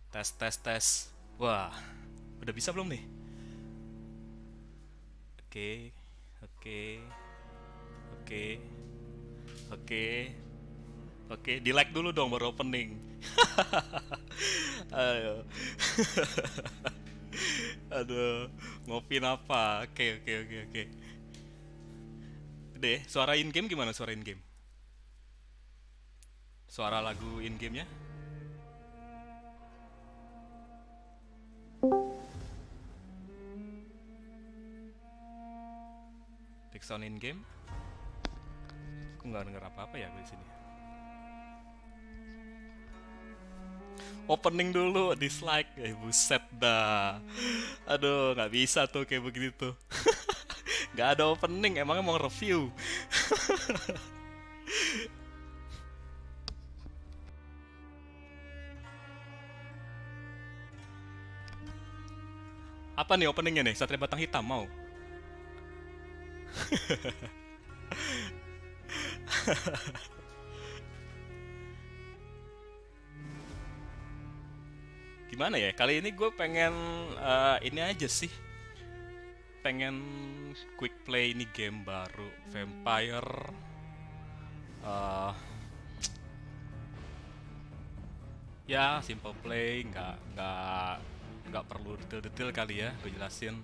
Tes, tes, tes. Wah, udah bisa belum nih? Oke, oke, oke, oke, oke. Di like dulu dong baru opening. Ayo. Aduh, ngopin apa? Oke, oke, oke, oke. Deh, suara in game gimana suara in game? Suara lagu in gamenya? Take sound in game? Aku nggak denger apa-apa ya di sini. Opening dulu, dislike, buset dah. Aduh, nggak bisa tuh kayak begitu. Nggak ada opening, emangnya mau review. Apa nih openingnya nih? Satria Batang Hitam mau? Gimana ya? Kali ini gue pengen ini aja sih. Pengen quick play ini game baru Vampyr. eh, Ya simple play, nggak perlu detail-detail kali ya. Gue jelasin.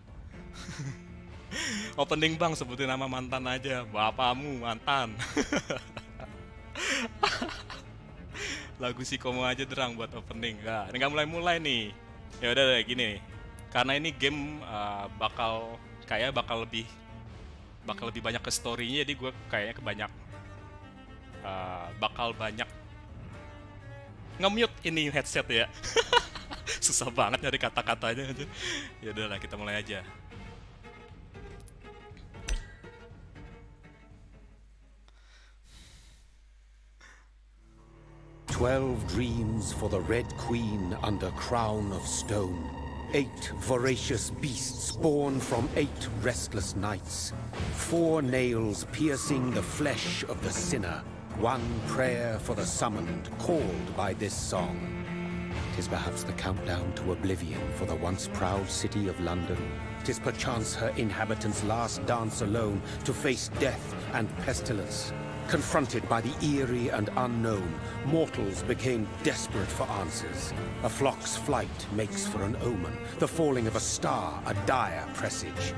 Opening bang, sebutin nama mantan aja. Bapakmu mantan. Lagu si Komo aja derang buat opening. Nah, ini nggak mulai-mulai nih. Ya udah deh gini. Karena ini game bakal lebih banyak ke story-nya, jadi gue kayaknya bakal banyak nge-mute ini headset ya. Susah banget nyari kata-katanya aja. Ya udahlah, kita mulai aja. "12 dreams for the Red Queen under crown of stone. 8 voracious beasts born from 8 restless nights. 4 nails piercing the flesh of the sinner. 1 prayer for the summoned, called by this song. 'Tis perhaps the countdown to oblivion for the once proud city of London. 'Tis perchance her inhabitants' last dance alone to face death and pestilence. Confronted by the eerie and unknown, mortals became desperate for answers. A flock's flight makes for an omen, the falling of a star a dire presage.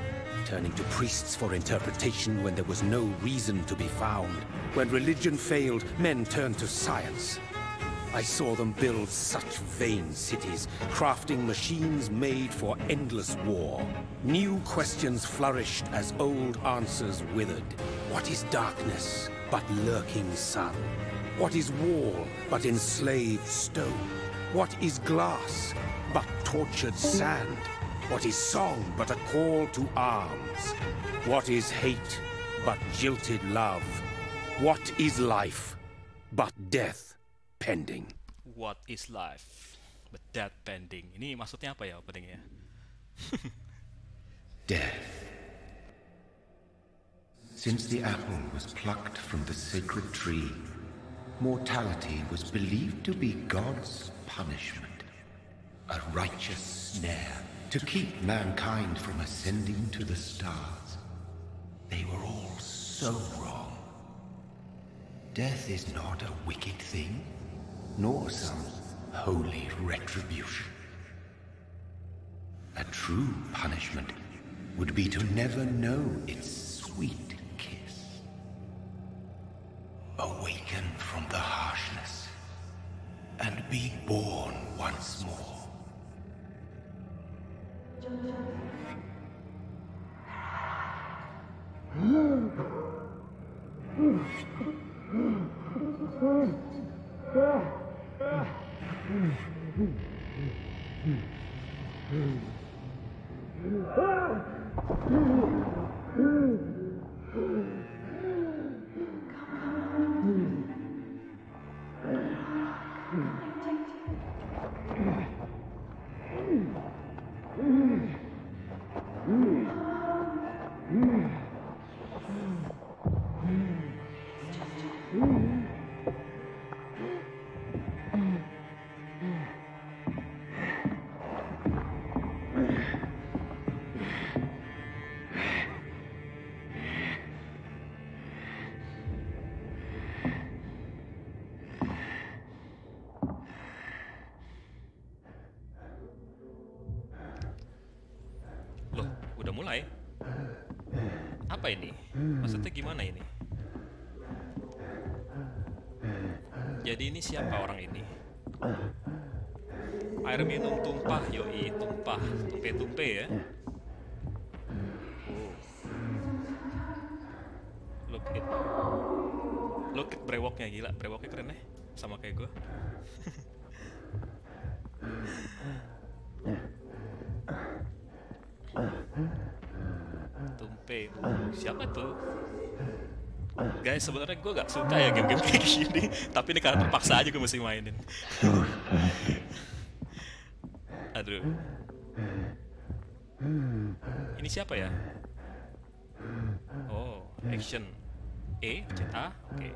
Turning to priests for interpretation when there was no reason to be found. When religion failed, men turned to science. I saw them build such vain cities, crafting machines made for endless war. New questions flourished as old answers withered. What is darkness but lurking sun? What is wall but enslaved stone? What is glass but tortured sand? What is song but a call to arms? What is hate but jilted love? What is life but death pending? What is life but death pending? Ini maksudnya apa ya openingnya? Death. Since the apple was plucked from the sacred tree, mortality was believed to be God's punishment, a righteous snare to keep mankind from ascending to the stars. They were all so wrong. Death is not a wicked thing, nor some holy retribution. A true punishment would be to never know its sweet kiss. Awaken from the harshness and be born once more. Apa ini? Maksudnya gimana ini? Jadi ini siapa orang ini? Air minum tumpah, yoi, tumpah. Tumpe-tumpe ya. Look at brewoknya, gila. Brewoknya keren ya. Sama kayak gue. Tumpe. Siapa tuh? Guys, sebenarnya gue gak suka ya game-game kayak gini. Tapi ini karena terpaksa aja gue mesti mainin. Aduh. Ini siapa ya? Oh, action. E, pencet A, oke.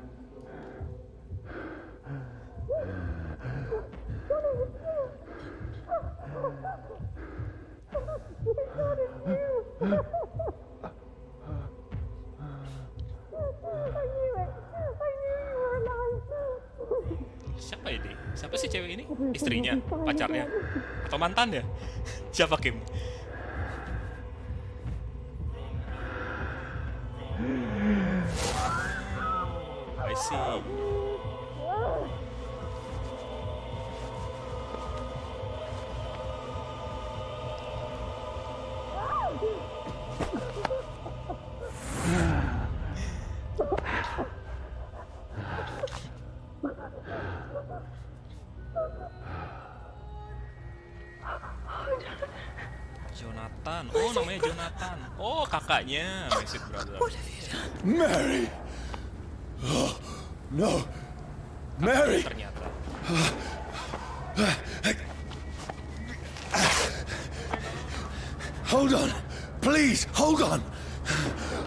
Siapa ini? Siapa sih cewek ini? Istrinya? Pacarnya? Atau mantannya? Siapa Kim? I see. Jonathan. Oh, namanya Jonathan. Oh, kakaknya. Massive Brother. Mary! Oh, no! Mary! Ternyata. Hold on! Please, hold on!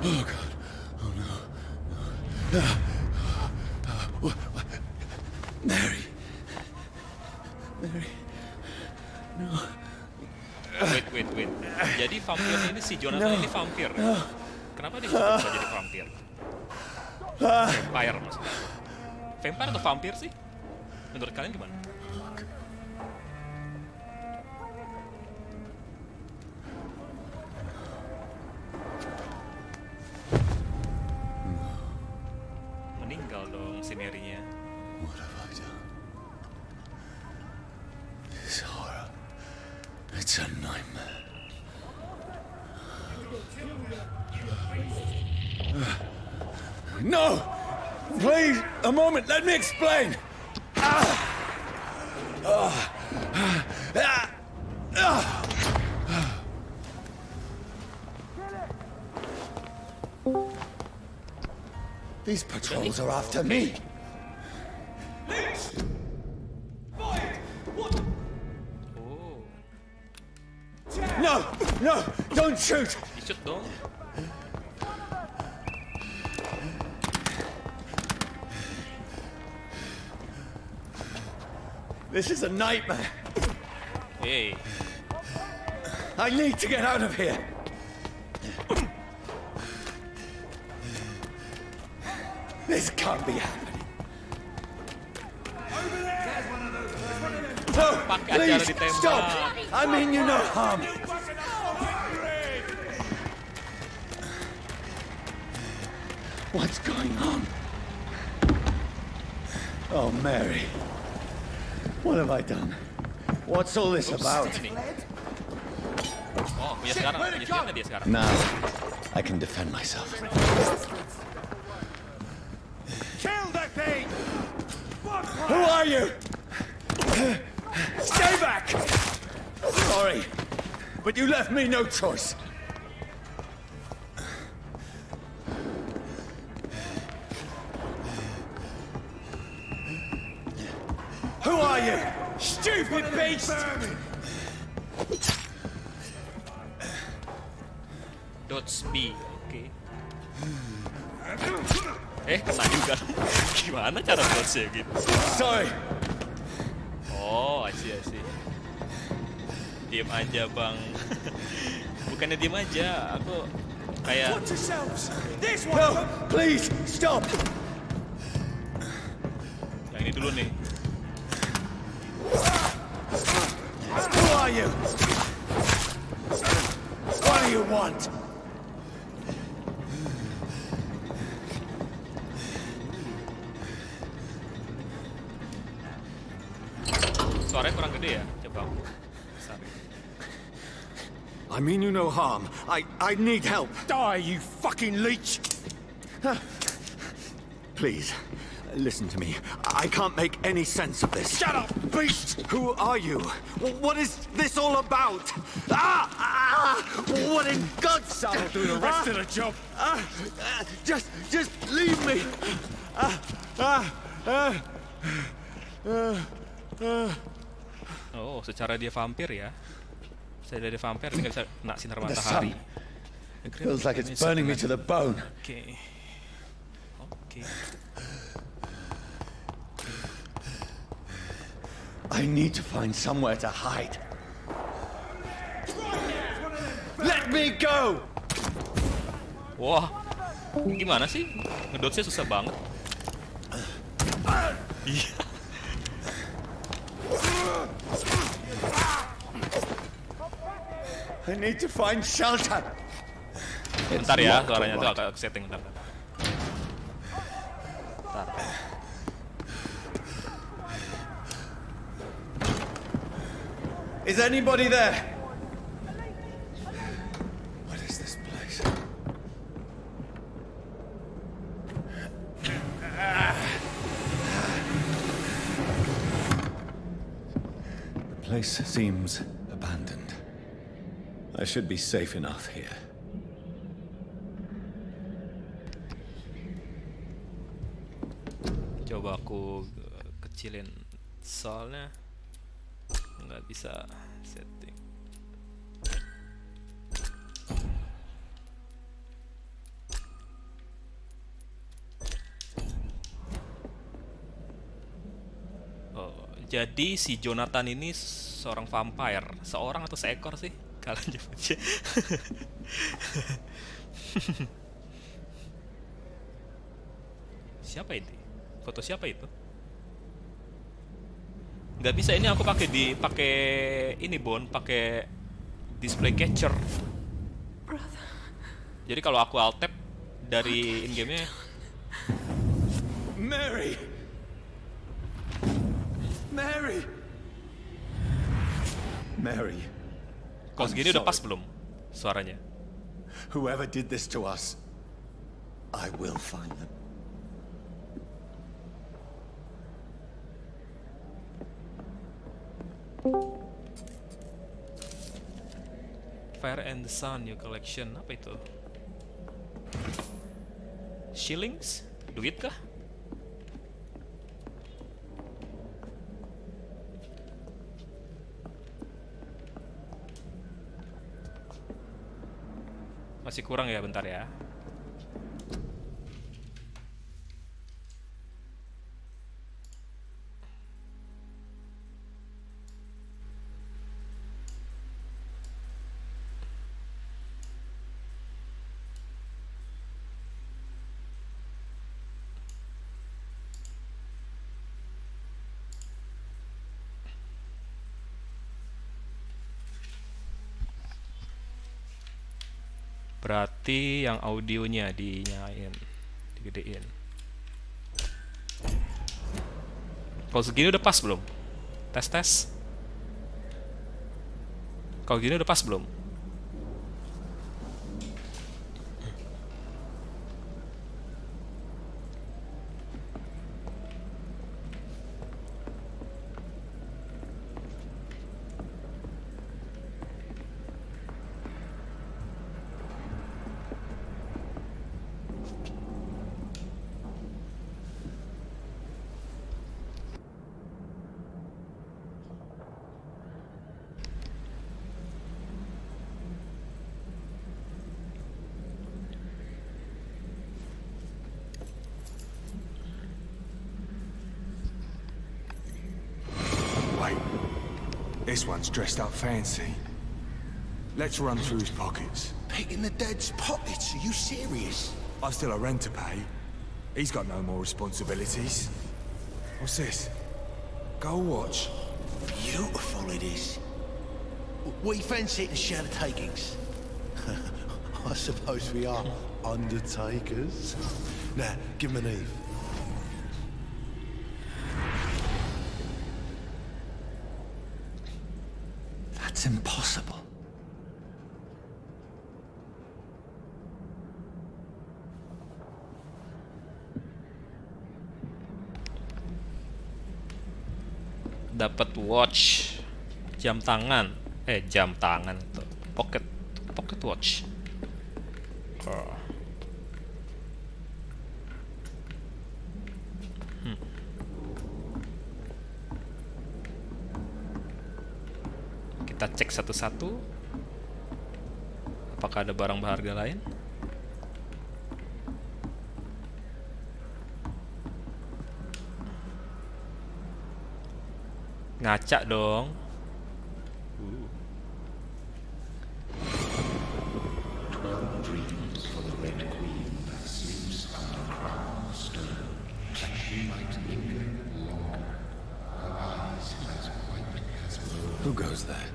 Oh, God. Oh, no. Mary. Mary. No. Wait. Jadi vampir ini, si Jonathan ini vampir. Kenapa dia bisa jadi vampir? Vampire maksudnya. Vampire atau vampir sih? Menurut kalian gimana? Meninggal dong si Mary-nya. What have I done? This horror. It's a nightmare. No! Please, a moment, let me explain! These patrols are after me! No! No! Don't shoot! You shoot dong. This is a nightmare. Hey. I need to get out of here. This can't be happening. Over there! There's one of those. No, Pakai please, acara ditembak. stop. I mean you no harm. What's going on? Oh, Mary. What have I done? What's all this about? Oh, punya sekarang, punya senjata dia sekarang. Now, I can defend myself. Kill that thing! Who are you? Stay back! Sorry, but you left me no choice. Who are you? Stupid beast! Dodge B, oke. Kena juga. Gimana cara dodge-nya gitu? Sorry. Oh, I see. Diem aja, Bang. Bukannya diem aja, aku kayak... Watch yourselves! This one! No, please, stop! Yang ini dulu nih. Who are you? What do you want? suaranya kurang gede ya? Coba. Besar. I mean you no harm. I need help. Die, you fucking leech! Please, listen to me. I can't make any sense of this. Shut up, beast! Who are you? What is this all about? What in God's... I'll do the rest of the job. Just leave me. Oh, secara dia vampir ya. Secara dia vampir, dia nggak bisa kena sinar matahari. Feels like it's burning me to the bone. Oke. Oke. I need to find somewhere to hide. Let me go! Wah, gimana sih? Ngedodge-nya susah banget. Iya. I need to find shelter. Bentar ya, suaranya tuh agak setting bentar. Is anybody there? What is this place? The place seems abandoned. I should be safe enough here. Coba aku kecilin soalnya nggak bisa setting. Oh, jadi si Jonathan ini seorang vampire, seorang atau seekor sih? Kalian nyebutnya. Siapa ini? Foto siapa itu? Nggak bisa, ini aku pakai ini Bon, pakai display catcher. Jadi kalau aku alt tab dari in game-nya. Mary! Mary! Mary. Kalau segini udah pas belum suaranya? Whoever did this to us, I will find them. Fire and the Sun New Collection, apa itu? Shillings? Duit kah? Masih kurang ya, bentar ya. Berarti yang audionya digedein. Kalau segini udah pas belum? Tes. Kalau gini udah pas belum? This one's dressed up fancy. Let's run through his pockets. Picking the dead's pockets? Are you serious? I've still a rent to pay. He's got no more responsibilities. What's this? Go watch. Beautiful it is. We fancy it and share the takings. I suppose we are undertakers. Now, give him an eve. That's impossible. Dapat watch, jam tangan, jam tangan tuh, pocket watch. Kita cek satu-satu. Apakah ada barang berharga lain? Ngaca dong. Dreams for the Red Queen that sleeps under crown of stone, that she might linger longer. Her eyes as white as blood. Who goes there?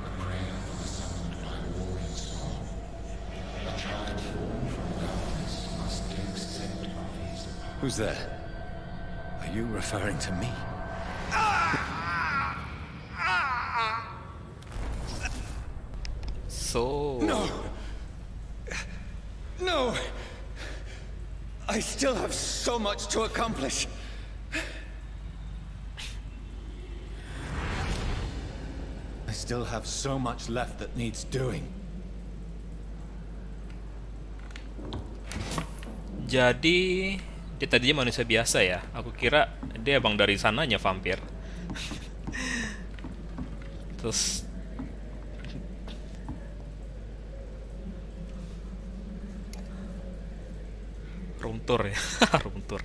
A prayer summoned by warring song. A child born from darkness must take scent of his power. Who's there? Are you referring to me? So. No! I still have so much to accomplish. I still have so much left that needs doing. Jadi dia tadinya manusia biasa ya. Aku kira dia abang dari sananya vampir. Terus room tour ya. Room tour.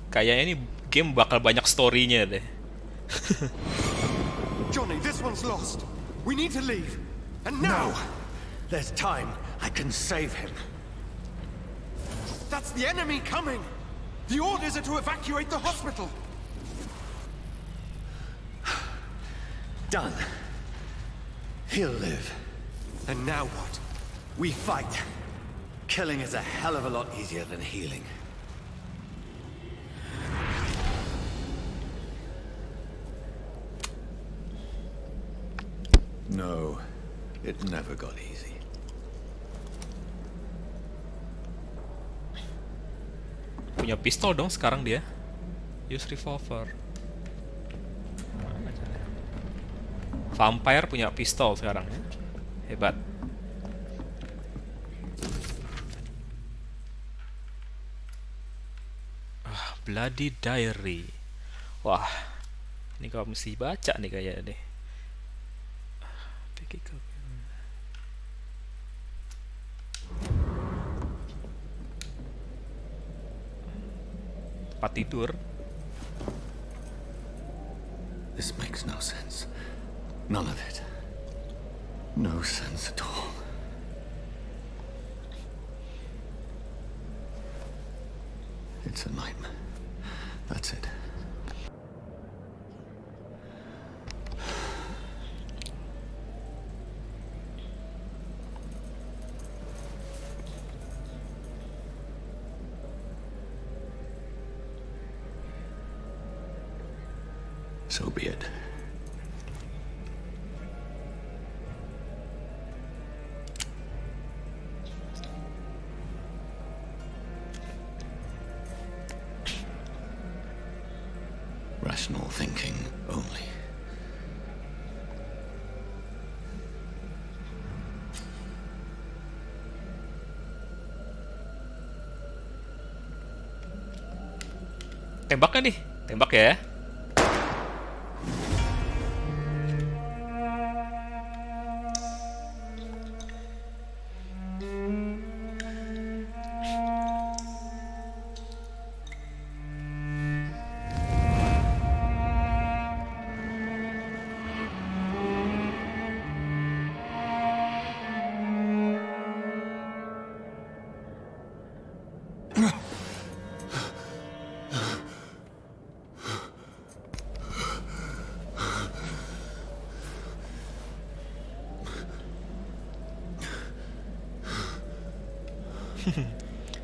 Kayaknya ini game bakal banyak story-nya deh. Johnny, this one's lost. We need to leave. And now! There's time. I can save him. That's the enemy coming! The orders are to evacuate the hospital! Done. He'll live. And now what? We fight. Killing is a hell of a lot easier than healing. No, it never got easy. Punya pistol dong sekarang dia. Use revolver. Vampire punya pistol sekarang ya. Hebat. Bloody Diary. Wah, ini kau mesti baca nih kayaknya deh. Tempat tidur. This makes no sense. None of it. No sense at all. It's a nightmare. That's it. So be it. Rational thinking only. Tembak kan nih? Tembak ya.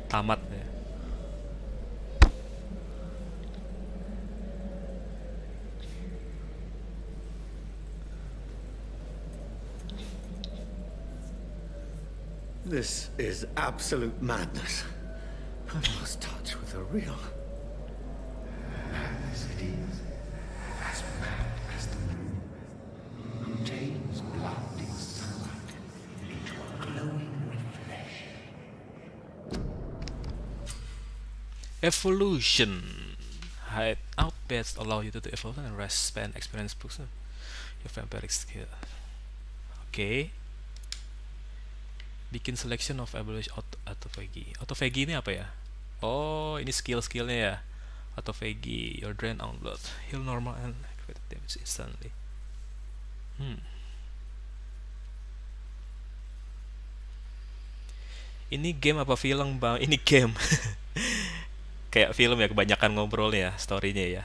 Tamat ya. This is absolute madness. I've lost touch with the real. Madness it is, as mad as the moon, who tames blinding sunlight into a glowing reflection. Evolution. Hide out beds allow you to do evolution and rest spend experience boost your vampiric skill. Oke. Bikin selection of ability autophagy. Autophagy ini apa ya? Oh, ini skill-skillnya ya. Autophagy, your drain on blood, heal normal and activate damage instantly. Ini game apa film bang? Ini game. Kayak film ya, kebanyakan ngobrolnya ya, storynya ya.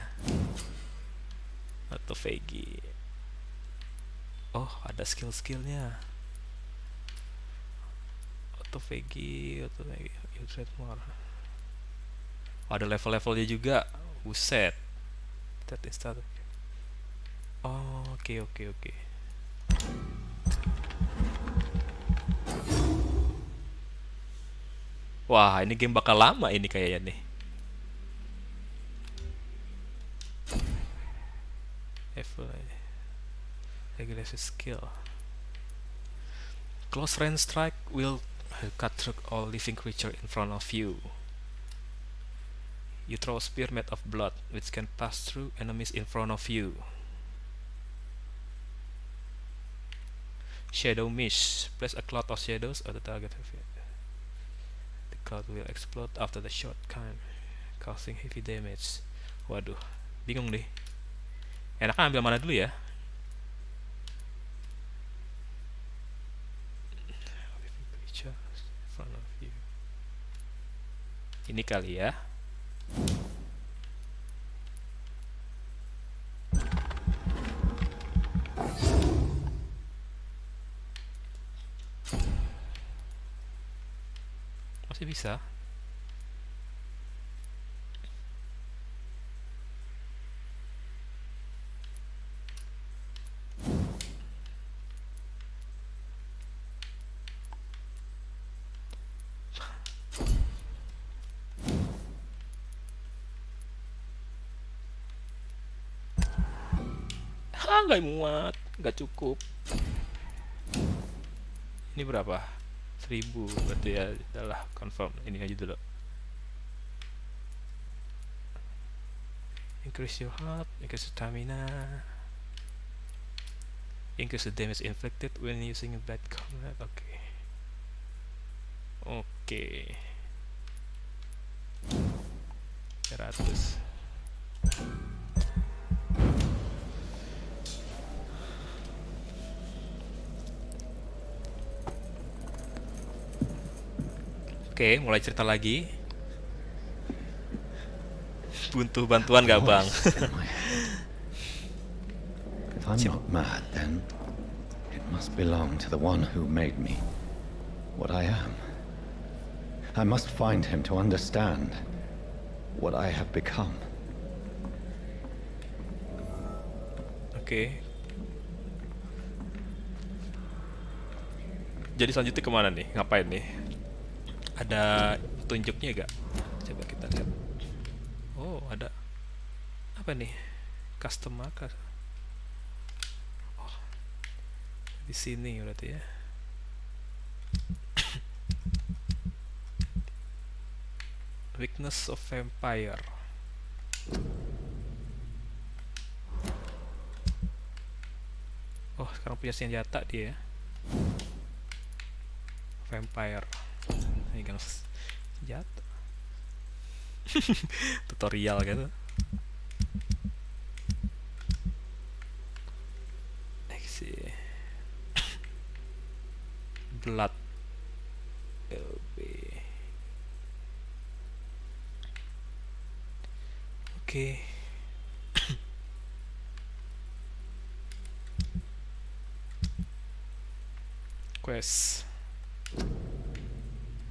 Autophagy. Oh, ada skill-skillnya. Autophagy, you trade more. Oh, ada level-levelnya juga. Buset. That is that. Oh, oke. Wah, ini game bakal lama ini kayaknya nih. Regulation skill. Close range strike will cut through all living creature in front of you. You throw a spear made of blood, which can pass through enemies in front of you. Shadow Mist. Place a cloud of shadows on the target. The cloud will explode after the shot time, causing heavy damage. Waduh, bingung deh. Enaknya ambil mana dulu ya? Ini kali ya. Masih bisa. Nggak muat, nggak cukup. Ini berapa? 1000 berarti ya. Udahlah, confirm ini aja dulu. Increase your health, increase stamina, increase the damage inflicted when using a bad combat. Oke. 100. Oke, mulai cerita lagi. Butuh bantuan gak bang? If I'm not mad, then it must belong to the one who made me what I am. I must find him to understand what I have become. Oke. Jadi selanjutnya kemana nih? Ngapain nih? Ada tunjuknya gak? Coba kita lihat. Oh, ada apa nih? Custom marker. Oh, di sini berarti ya. Weakness of Vampyr. Oh, sekarang punya senjata dia. Vampyr. Megang senjata. Tutorial gitu. Next sih. Blood LB. Oke. Quest.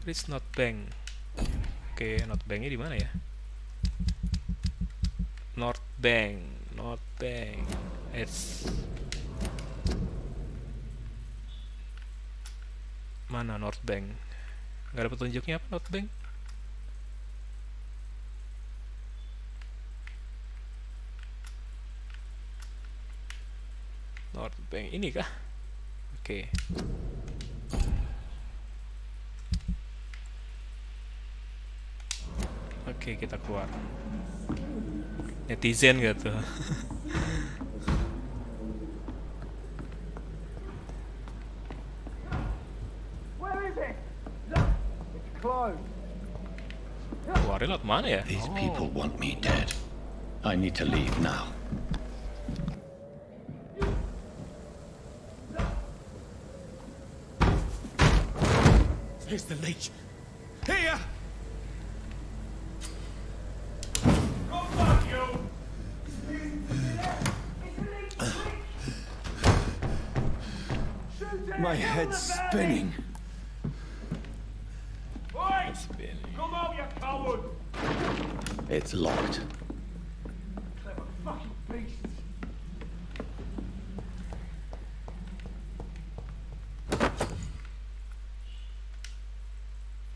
It's not bank. Oke, not banknya di mana ya? North Bank, North Bank. It's mana North Bank? Nggak ada petunjuknya apa North Bank? North Bank ini kah? Oke. Oke, kita keluar. Netizen gitu. Keluarin lewat mana ya? These people want me dead. I need to leave now. Here's the leech. Here! My head's spinning. Come out, you coward! It's locked. Clever fucking beast.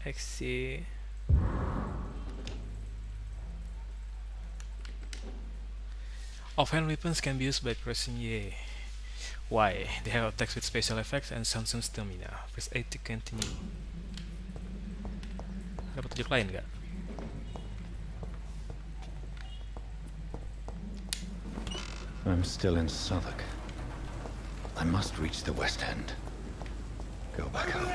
Exit. Offhand weapons can be used by pressing Y. They have attacks with special effects and some stamina. Press A to continue. Ada petunjuk lain nggak? I'm still in Southwark. I must reach the West End. Go back home.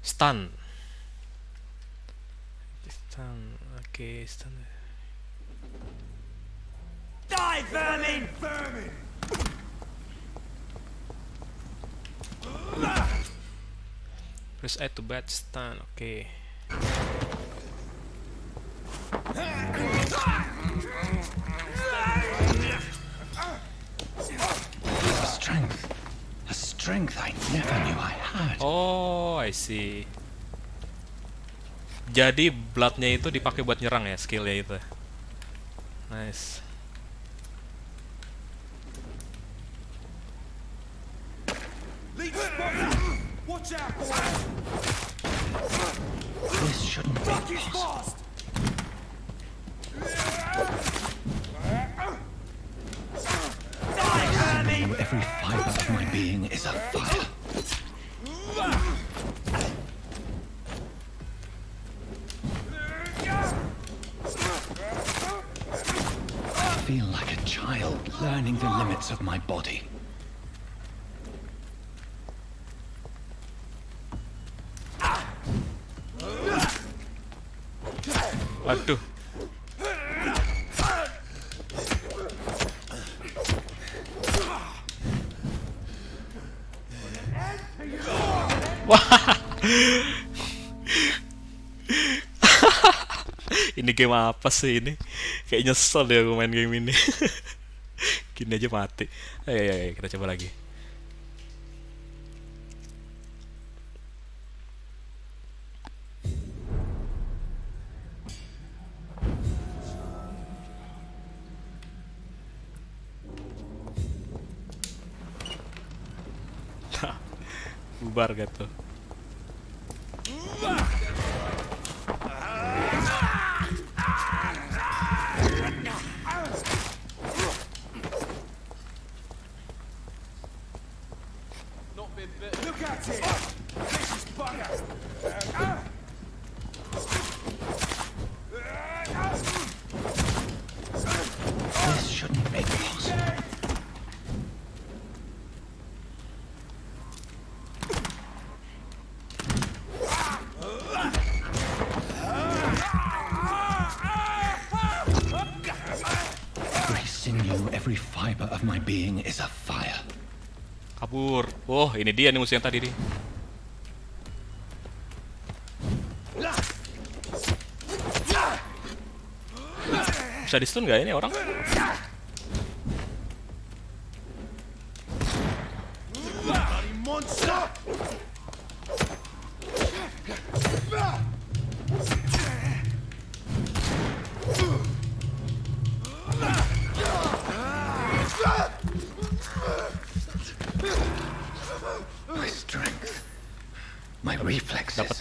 Stun. Stun. Oke, stun. Die, vermin! Vermin! Press A to bat stun. Oke. A strength I never knew I had. Oh, I see. Jadi bloodnya itu dipakai buat nyerang ya, skillnya itu. Nice. Watch out, boy! This shouldn't be possible. Every fiber of my being is a fire. I feel like a child learning the limits of my body. Waduh. Wah. Ini game apa sih ini? Kayak nyesel deh aku main game ini. Gini aja mati. Ayo, kita coba lagi. Bubar gitu. Look at it! This is bugger! This shouldn't be possible. Every fiber of my being is a fire. Kabur. Oh, ini dia nih musuh yang tadi nih. Bisa di stun nggak ini orang?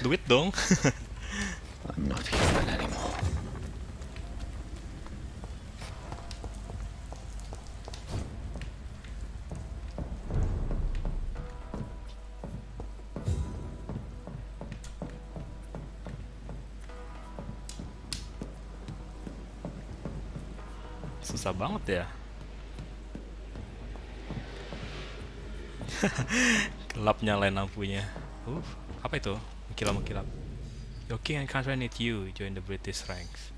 duit dong. I'm not human anymore. Susah banget ya. Gelap nyalain lampunya. Apa itu? Mengkilap. Your king and country need you. Join the British ranks.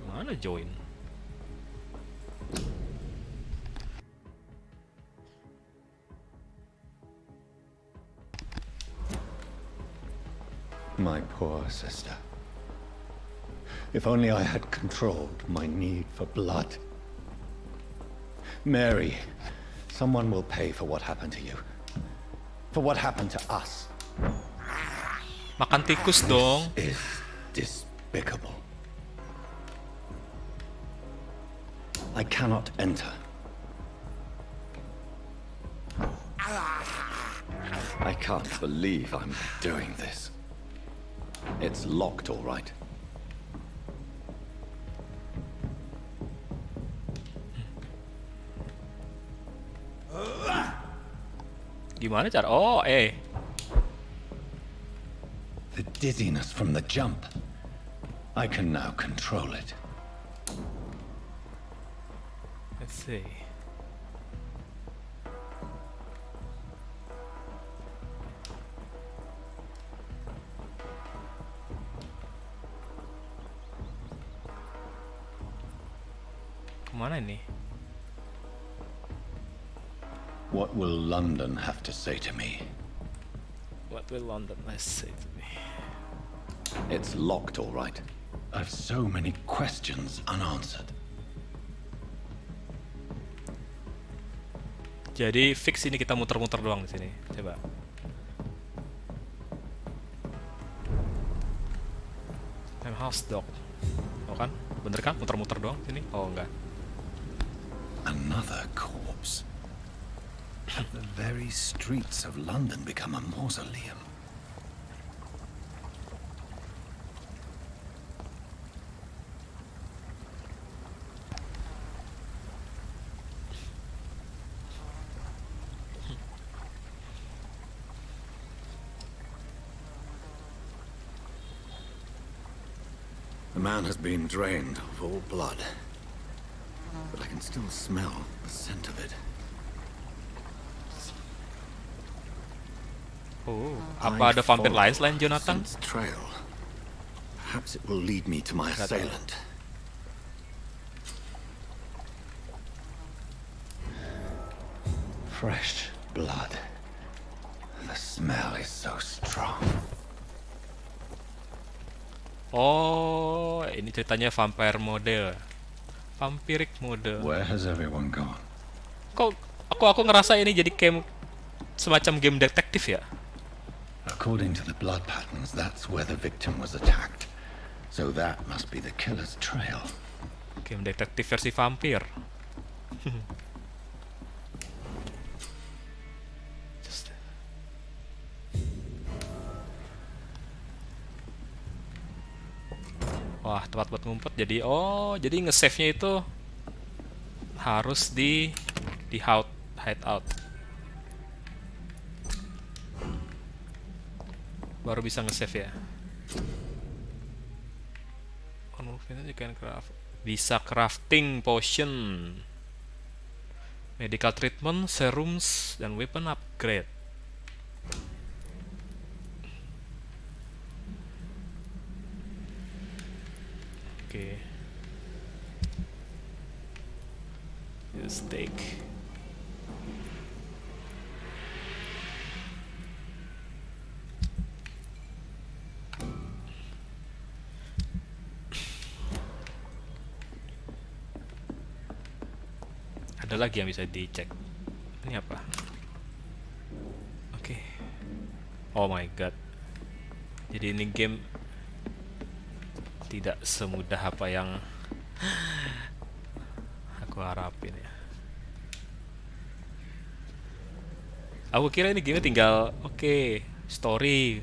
Mana join? My poor sister. If only I had controlled my need for blood. Mary, someone will pay for what happened to you. For what happened to us. Makan tikus dong. This is despicable. I cannot enter. I can't believe I'm doing this. It's locked, all right. Gimana cara? Oh, The dizziness from the jump. I can now control it. Let's see. Kemana ini? What will London have to say to me? What will London say to me? It's locked, all right. I've so many questions unanswered. Jadi fix ini kita muter-muter doang di sini. Coba. Time house dog. Oh kan? Bener kan? Muter-muter doang sini? Oh enggak. Another corpse. Have the very streets of London become a mausoleum? The man has been drained of all blood, but I can still smell the scent of it. Oh, apa ada vampir lain selain Jonathan? Trail. Perhaps it will lead me to my assailant. Fresh blood. The smell is so strong. Oh, ini ceritanya vampire mode. Vampiric mode. Where has everyone gone? Kok aku ngerasa ini jadi game semacam game detektif ya? According to the blood patterns, that's where the victim was attacked. So that must be the killer's trail. Game detektif versi vampir. Wah, tempat buat ngumpet. Jadi jadi nge-save-nya itu harus di hideout. Baru bisa nge-save ya. Bisa crafting potion, medical treatment, serums, dan weapon upgrade. Oke. Steak. Ada lagi yang bisa dicek. Ini apa? Oke. Oh my god. Jadi ini game tidak semudah apa yang aku harapin ya. Aku kira ini game tinggal oke, Story,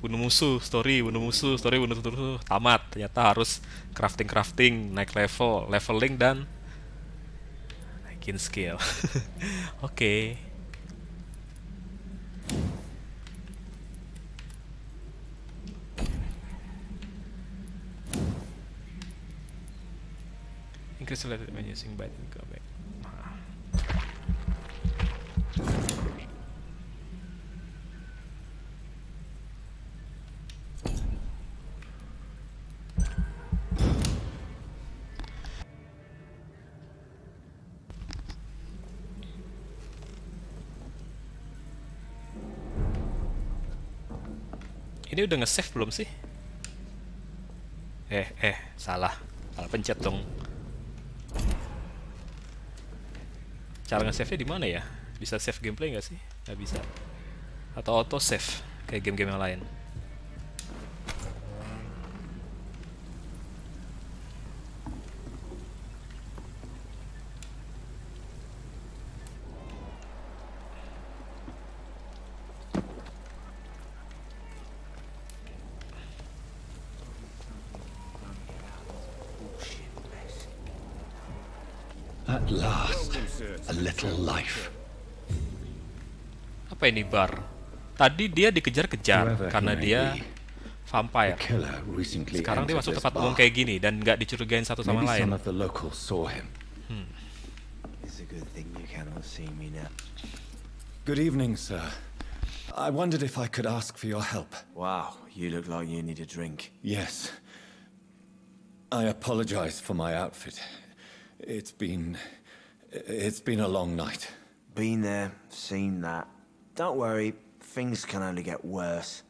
bunuh musuh, story, bunuh musuh, story, bunuh musuh, tamat. Ternyata harus crafting, naik level, leveling dan naikin skill. Oke. Increase related when using byte and go back. Ini udah nge-save belum sih? Salah pencet dong. Cara nge-save-nya di mana ya? Bisa save gameplay nggak sih? Nggak bisa. Atau auto save kayak game-game yang lain. At last, a little life. Apa ini bar? Tadi dia dikejar-kejar karena dia vampire. Sekarang dia masuk tempat umum kayak gini dan nggak dicurigain satu sama lain. Good evening, sir. I wondered if I could ask for your help. Wow, you look like you need a drink. Yes. I apologize for my outfit. It's been a long night. Been there, seen that. Don't worry, things can only get worse.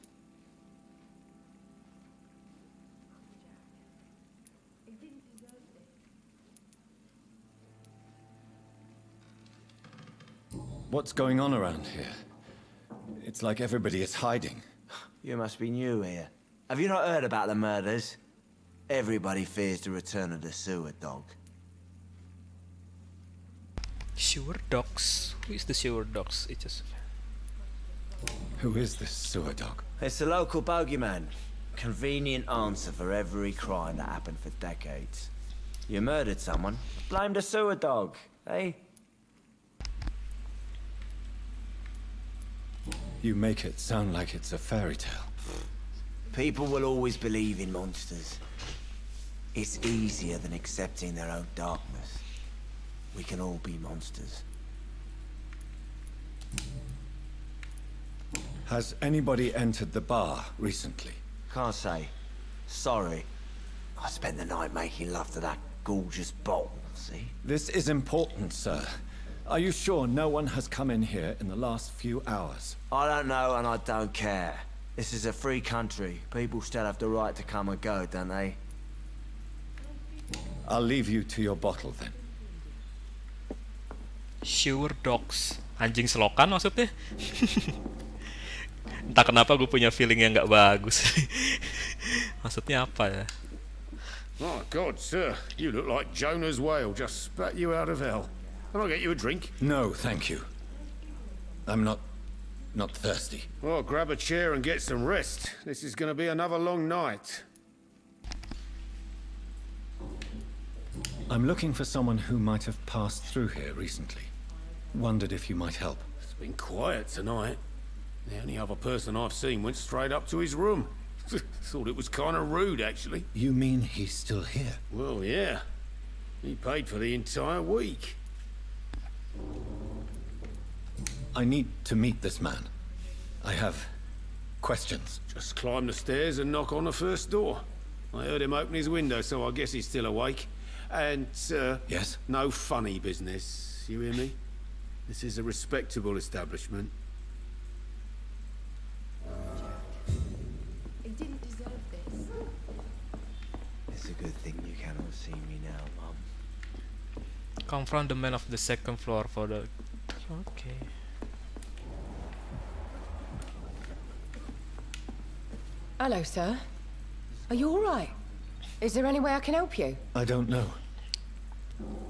What's going on around here? It's like everybody is hiding. You must be new here. Have you not heard about the murders? Everybody fears the return of the sewer dog. Sewer dogs? Who is the sewer dogs? It's just... Who is this sewer dog? It's the local bogeyman. Convenient answer for every crime that happened for decades. You murdered someone, blame the sewer dog, eh? You make it sound like it's a fairy tale. People will always believe in monsters. It's easier than accepting their own darkness. We can all be monsters. Has anybody entered the bar recently? Can't say. Sorry. I spent the night making love to that gorgeous bottle, see? This is important, sir. Are you sure no one has come in here in the last few hours? I don't know and I don't care. This is a free country. People still have the right to come and go, don't they? I'll leave you to your bottle then. Sewer dogs, anjing selokan maksudnya? Entah kenapa gue punya feeling yang nggak bagus. Maksudnya apa ya? My God, sir, you look like Jonah's whale just spat you out of hell. Can I get you a drink? No, thank you. I'm not thirsty. Well, grab a chair and get some rest. This is going to be another long night. I'm looking for someone who might have passed through here recently. Wondered if you might help. It's been quiet tonight. The only other person I've seen went straight up to his room. Thought it was kind of rude, actually. You mean he's still here? Well, yeah. He paid for the entire week. I need to meet this man. I have questions. Just climb the stairs and knock on the first door. I heard him open his window, so I guess he's still awake. And, Yes? no funny business. You hear me? This is a respectable establishment. He didn't deserve this. It's a good thing you cannot see me now, Mum. Confront the man of the second floor for the... Okay. Hello, sir. Are you all right? Is there any way I can help you? I don't know.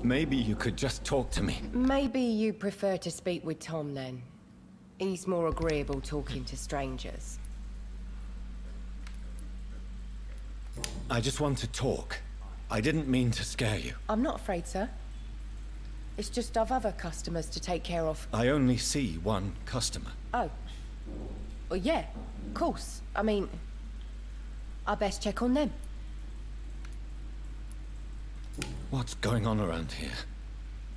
Maybe you could just talk to me. Maybe you prefer to speak with Tom, then. He's more agreeable talking to strangers. I just want to talk. I didn't mean to scare you. I'm not afraid, sir. It's just I've other customers to take care of. I only see one customer. Oh. Well, yeah, of course. I mean, I best check on them. What's going on around here?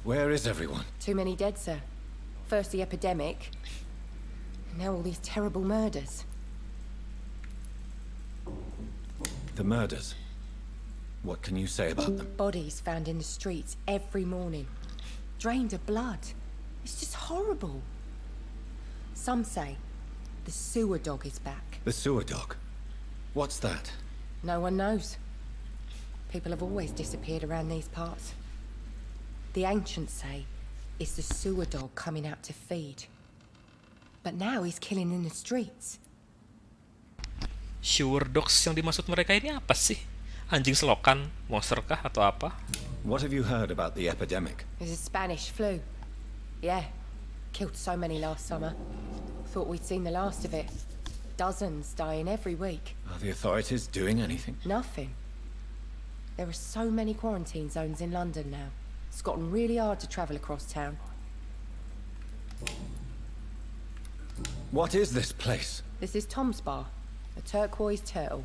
Where is everyone? Too many dead, sir. First the epidemic, and now all these terrible murders. The murders? What can you say about them? Bodies found in the streets every morning. Drained of blood. It's just horrible. Some say the sewer dog is back. The sewer dog? What's that? No one knows. People have always disappeared around these parts. The ancients say it's the sewer dog coming out to feed. But now he's killing in the streets. Sewer dogs yang dimaksud mereka ini apa sih? Anjing selokan, monster kah atau apa? What have you heard about the epidemic? There's a Spanish flu. Yeah, killed so many last summer. Thought we'd seen the last of it. Dozens dying every week. Are the authorities doing anything? Nothing. There are so many quarantine zones in London now. It's gotten really hard to travel across town. What is this place? This is Tom's bar, a turquoise turtle.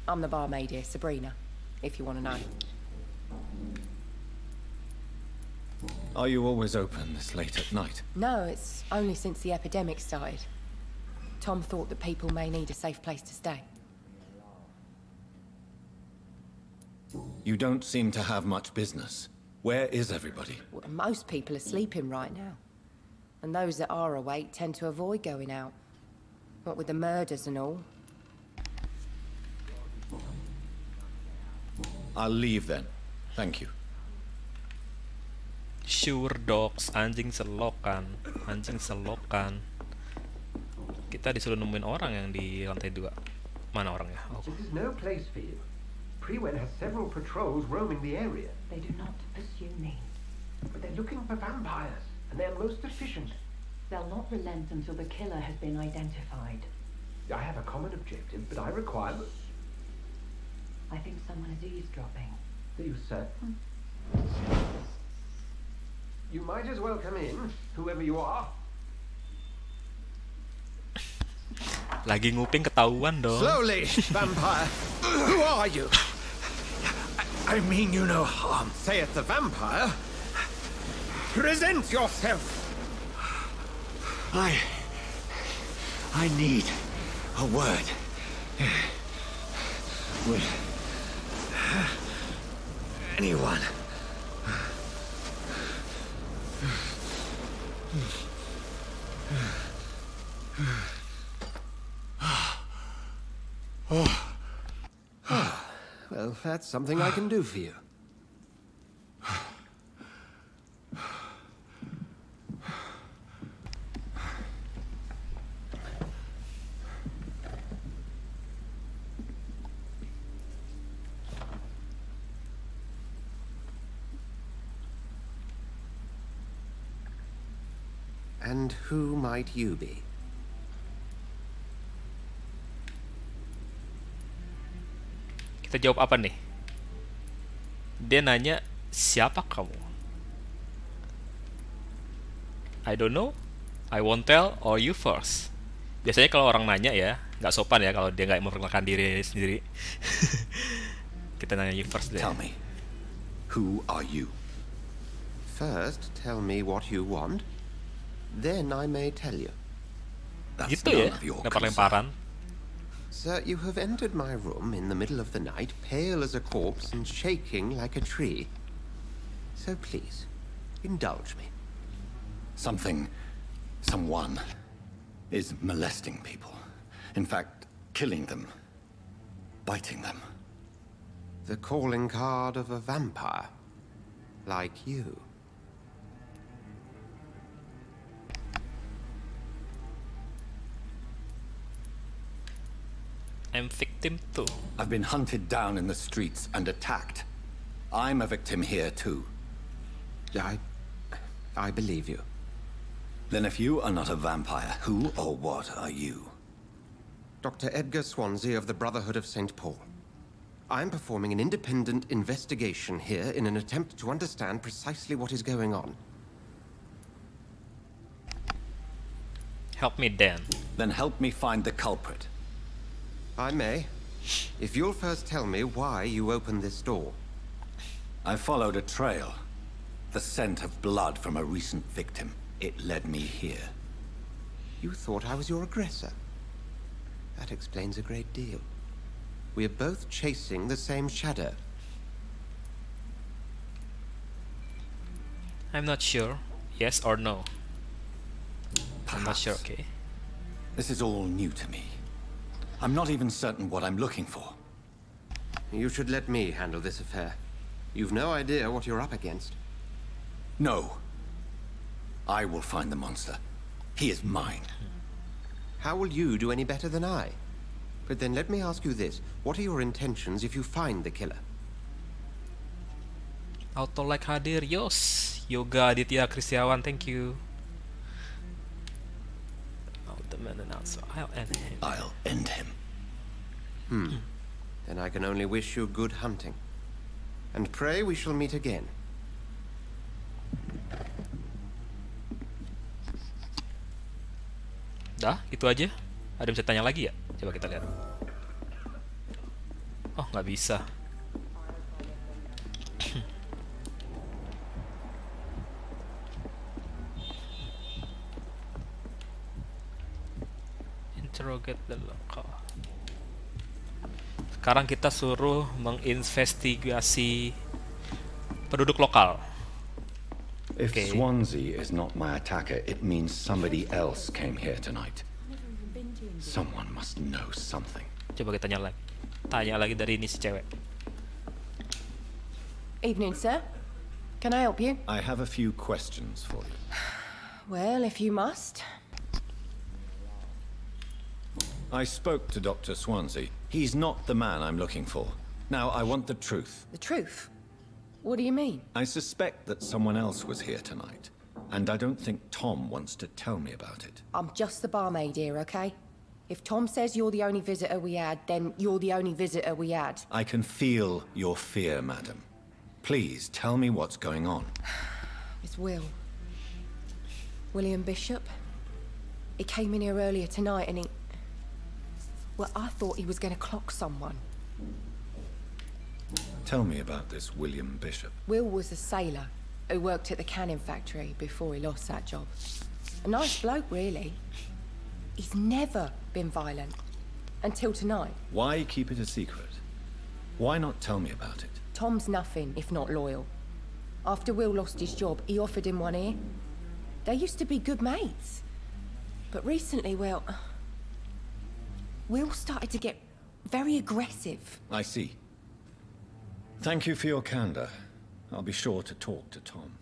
I'm the barmaid here, Sabrina, if you want to know. Are you always open this late at night? No, it's only since the epidemic started. Tom thought that people may need a safe place to stay. You don't seem to have much business. Where is everybody? Well, most people are sleeping right now. And those that are awake tend to avoid going out. What with the murders and all. I'll leave then. Thank you. Sewer dogs, anjing selokan, anjing selokan. Kita disuruh nemuin orang yang di lantai 2. Mana orangnya? Oh. This is no place for you. Prewen has several patrols roaming the area. They do not pursue me. But they're looking for vampires, and they're most efficient. They'll not relent until the killer has been identified. I have a common objective, but I require... I think someone is eavesdropping. Do you, sir? You might as well come in, whoever you are. Lagi nguping ketahuan dong. Slowly, vampire. Who are you? I mean you no harm. Saith the vampire. Present yourself. I need a word with anyone. Well, that's something I can do for you. And who might you be? Kita jawab apa nih? Dia nanya, siapa kamu? I don't know, I won't tell, or you first. Biasanya kalau orang nanya ya, nggak sopan ya kalau dia nggak memperkenalkan diri sendiri. Kita nanya you first deh. Tell me, who are you? First, tell me what you want. Then I may tell you. That's Gitu ya, lempar-lemparan. Sir, you have entered my room in the middle of the night, pale as a corpse and shaking like a tree. So please, indulge me. Someone is molesting people. In fact, killing them. Biting them. The calling card of a vampire. Like you. I'm victim too. I've been hunted down in the streets and attacked. I'm a victim here too. I believe you. Then if you are not a vampire, who or what are you? Dr. Edgar Swansea of the Brotherhood of St. Paul. I'm performing an independent investigation here in an attempt to understand precisely what is going on. Help me, Dan. Then help me find the culprit. I may, if you'll first tell me why you opened this door. I followed a trail. The scent of blood from a recent victim. It led me here. You thought I was your aggressor. That explains a great deal. We are both chasing the same shadow. I'm not sure. Yes or no? I'm not Perhaps. sure, okay. This is all new to me. I'm not even certain what I'm looking for. You should let me handle this affair. You've no idea what you're up against. No. I will find the monster. He is mine. How will you do any better than I? But then let me ask you this. What are your intentions if you find the killer? Auto like hadir, Yos. Yoga Aditya Kristiawan, thank you. Oh, the man announced, so I'll end him. I'll end him. Then I can only wish you good hunting. And pray we shall meet again. Dah, itu aja. Ada yang bisa tanya lagi ya? Coba kita lihat. Oh, nggak bisa. Interrogate the local. Sekarang kita suruh menginvestigasi penduduk lokal. If Swansea is not my attacker, it means somebody else came here tonight. Someone must know something. Coba kita tanya lagi. Tanya lagi dari ini si cewek. Evening, sir. Can I help you? I have a few questions for you. Well, if you must. I spoke to Dr. Swansea. He's not the man I'm looking for. Now, I want the truth. The truth? What do you mean? I suspect that someone else was here tonight, and I don't think Tom wants to tell me about it. I'm just the barmaid here, okay? If Tom says you're the only visitor we had, then you're the only visitor we had. I can feel your fear, madam. Please tell me what's going on. It's Will. William Bishop. He came in here earlier tonight and he... Well, I thought he was going to clock someone. Tell me about this William Bishop. Will was a sailor who worked at the cannon factory before he lost that job. A nice bloke, really. He's never been violent. Until tonight. Why keep it a secret? Why not tell me about it? Tom's nothing if not loyal. After Will lost his job, he offered him one ear. They used to be good mates. But recently, well... Will started to get very aggressive. I see. Thank you for your candor. I'll be sure to talk to Tom.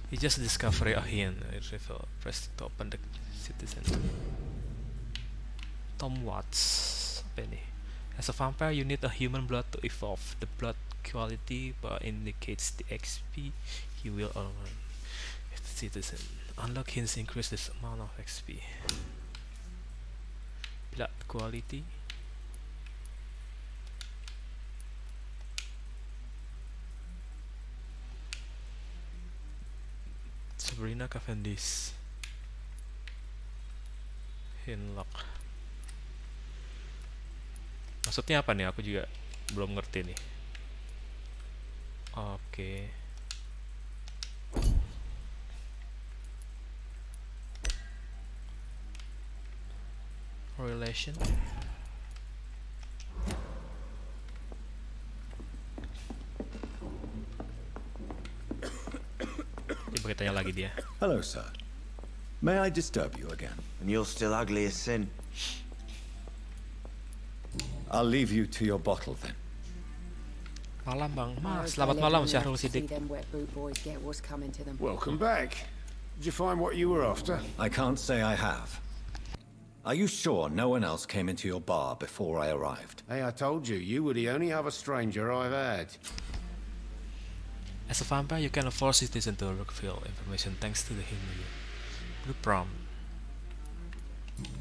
You just discovered a hint. Reveal. Press to open the citizen. Tom Watts. Apa ini? As a vampire, you need a human blood to evolve. The blood quality indicates the XP you will earn. If the citizen unlock hints, increase this amount of XP. Blood quality. Sabrina Cavendish. Hinlock. Maksudnya apa nih? Aku juga belum ngerti nih. Oke. Relation. Coba kita tanya lagi dia. Hello, sir. May I disturb you again? And you're still ugly as sin. I'll leave you to your bottle then. Malam bang, Mas. Selamat malam Syahrul Siddiq. Welcome back. Did you find what you were after? I can't say I have. Are you sure no one else came into your bar before I arrived? Hey, I told you, you were the only other stranger I've had. As a vampire, you can force citizens to reveal information thanks to the hint. Blue prompt.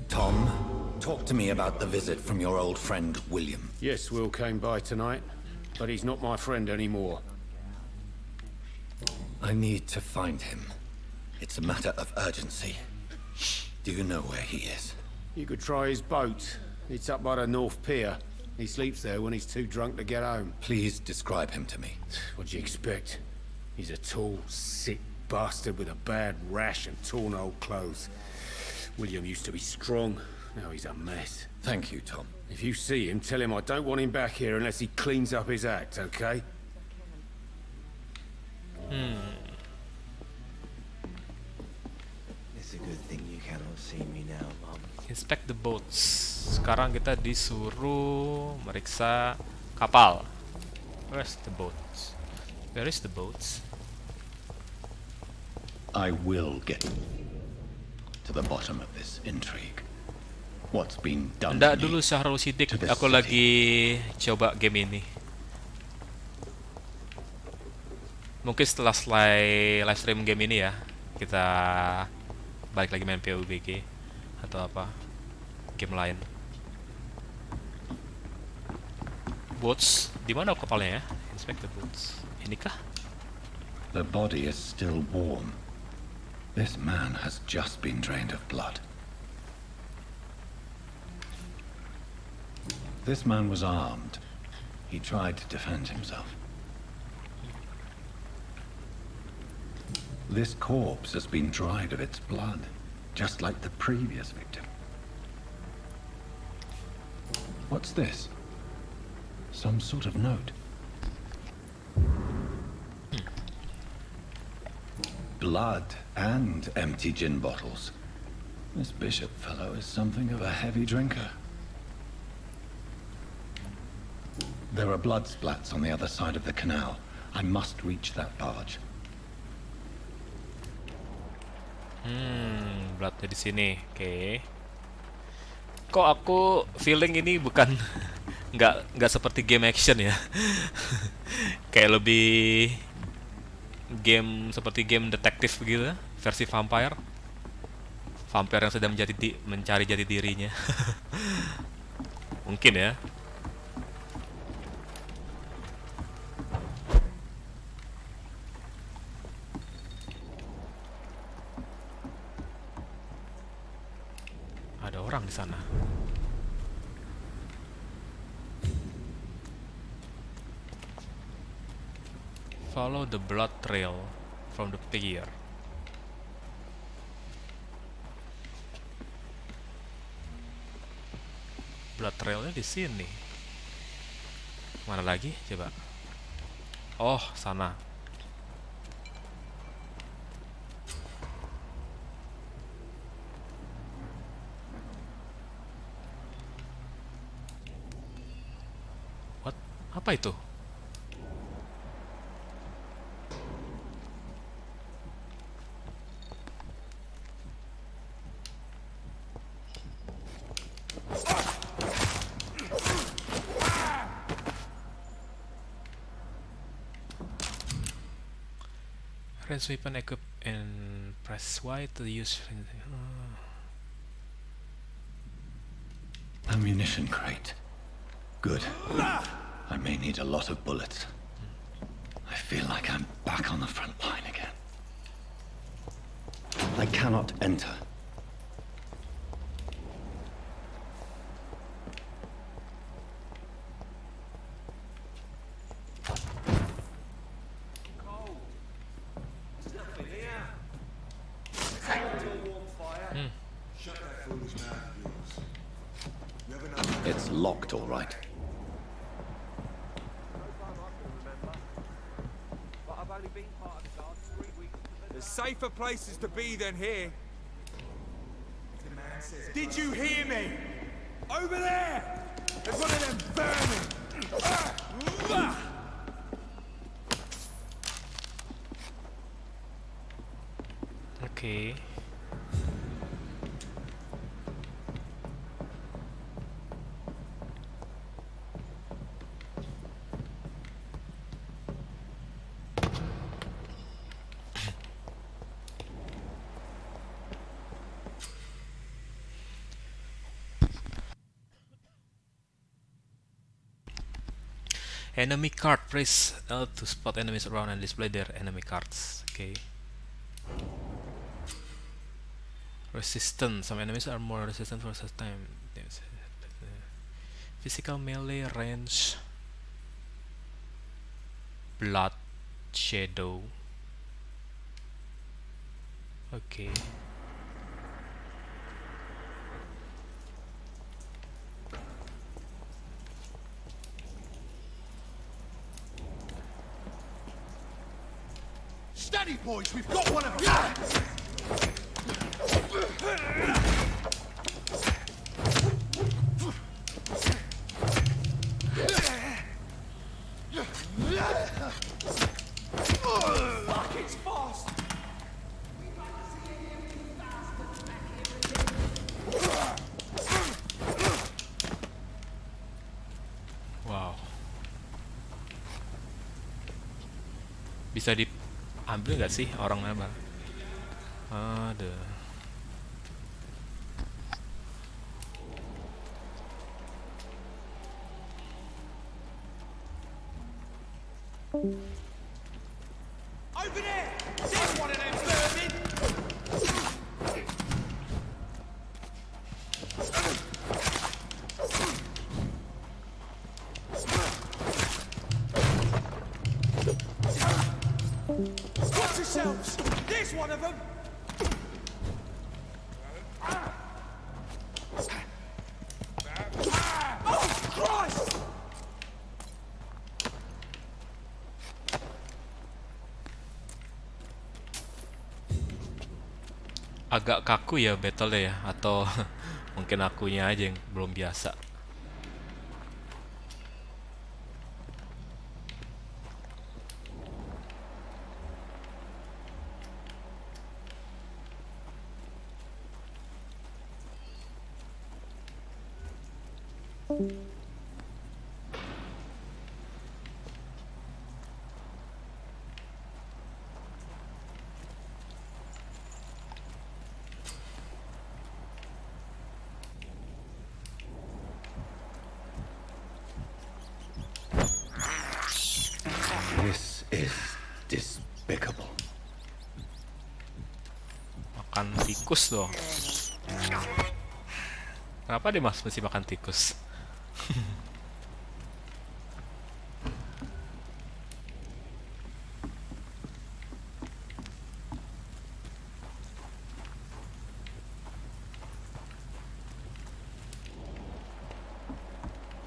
Tom, talk to me about the visit from your old friend, William. Yes, Will came by tonight, but he's not my friend anymore. I need to find him. It's a matter of urgency. Do you know where he is? You could try his boat. It's up by the North Pier. He sleeps there when he's too drunk to get home. Please describe him to me. What do you expect? He's a tall, sick bastard with a bad rash and torn old clothes. William used to be strong. Now he's a mess. Thank you, Tom. If you see him, tell him I don't want him back here unless he cleans up his act, okay? It's a good thing you cannot see me now, Mum. Inspect the boats. Sekarang kita disuruh meriksa kapal. Where's the boats? Where is the boats? I will get to the bottom of this intrigue. What's been done to Nggak me, dulu Syahrul Sidik, to this aku city. lagi coba game ini. Mungkin setelah live stream game ini ya, kita balik lagi main PUBG atau apa game lain. Boats, di mana kapalnya ya? Inspect the boats. Inikah? The body is still warm. This man has just been drained of blood. This man was armed. He tried to defend himself. This corpse has been dried of its blood, just like the previous victim. What's this? Some sort of note. Blood and empty gin bottles. This bishop fellow is something of a heavy drinker. There are blood splats on the other side of the canal. I must reach that barge. Bloodnya di sini. Oke. Kok aku feeling ini bukan nggak seperti game action ya. Kayak lebih game seperti game detektif begitu, versi vampire. Vampire yang sedang mencari jati dirinya. Mungkin ya. Ada orang di sana. Follow the blood trail from the pier. Blood trailnya di sini. Mana lagi? Coba. Oh, sana. What? Apa itu? Range weapon equipped and press Y to use. Ammunition crate. Good. I may need a lot of bullets. I feel like I'm back on the front line again. I cannot enter. It's locked, all right. There's safer places to be than here. Did you hear me? Over there! There's one of them vermin! Okay. Enemy card, press L to spot enemies around and display their enemy cards. Okay. Resistance, some enemies are more resistant for such time. Physical melee range, blood shadow. Okay. Steady, boys, we've got one of them! Fuck, it's fast! Wow. Bisa diambil nggak sih orang apa? Ada. Over there! There's one of them vermin! Watch yourselves! There's one of them! Oh, Christ! Agak kaku ya battle ya, atau mungkin akunya aja yang belum biasa. This is despicable. Makan tikus dong. Kenapa dia masih makan tikus?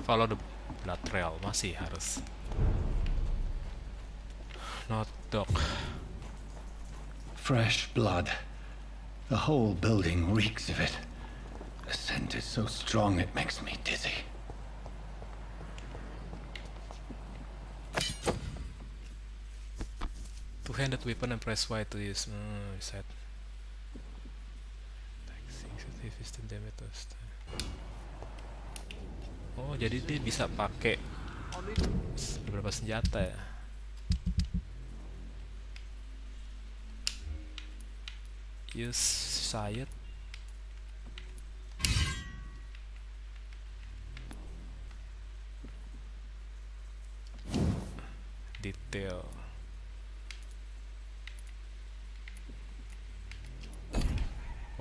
Follow the blood trail, masih harus. Not dog. Fresh blood. The whole building reeks of it. The scent is so strong it makes me dizzy. Two-handed weapon and press Y to use. Set. Oh, jadi dia bisa pakai beberapa senjata ya. Use sight. Detail.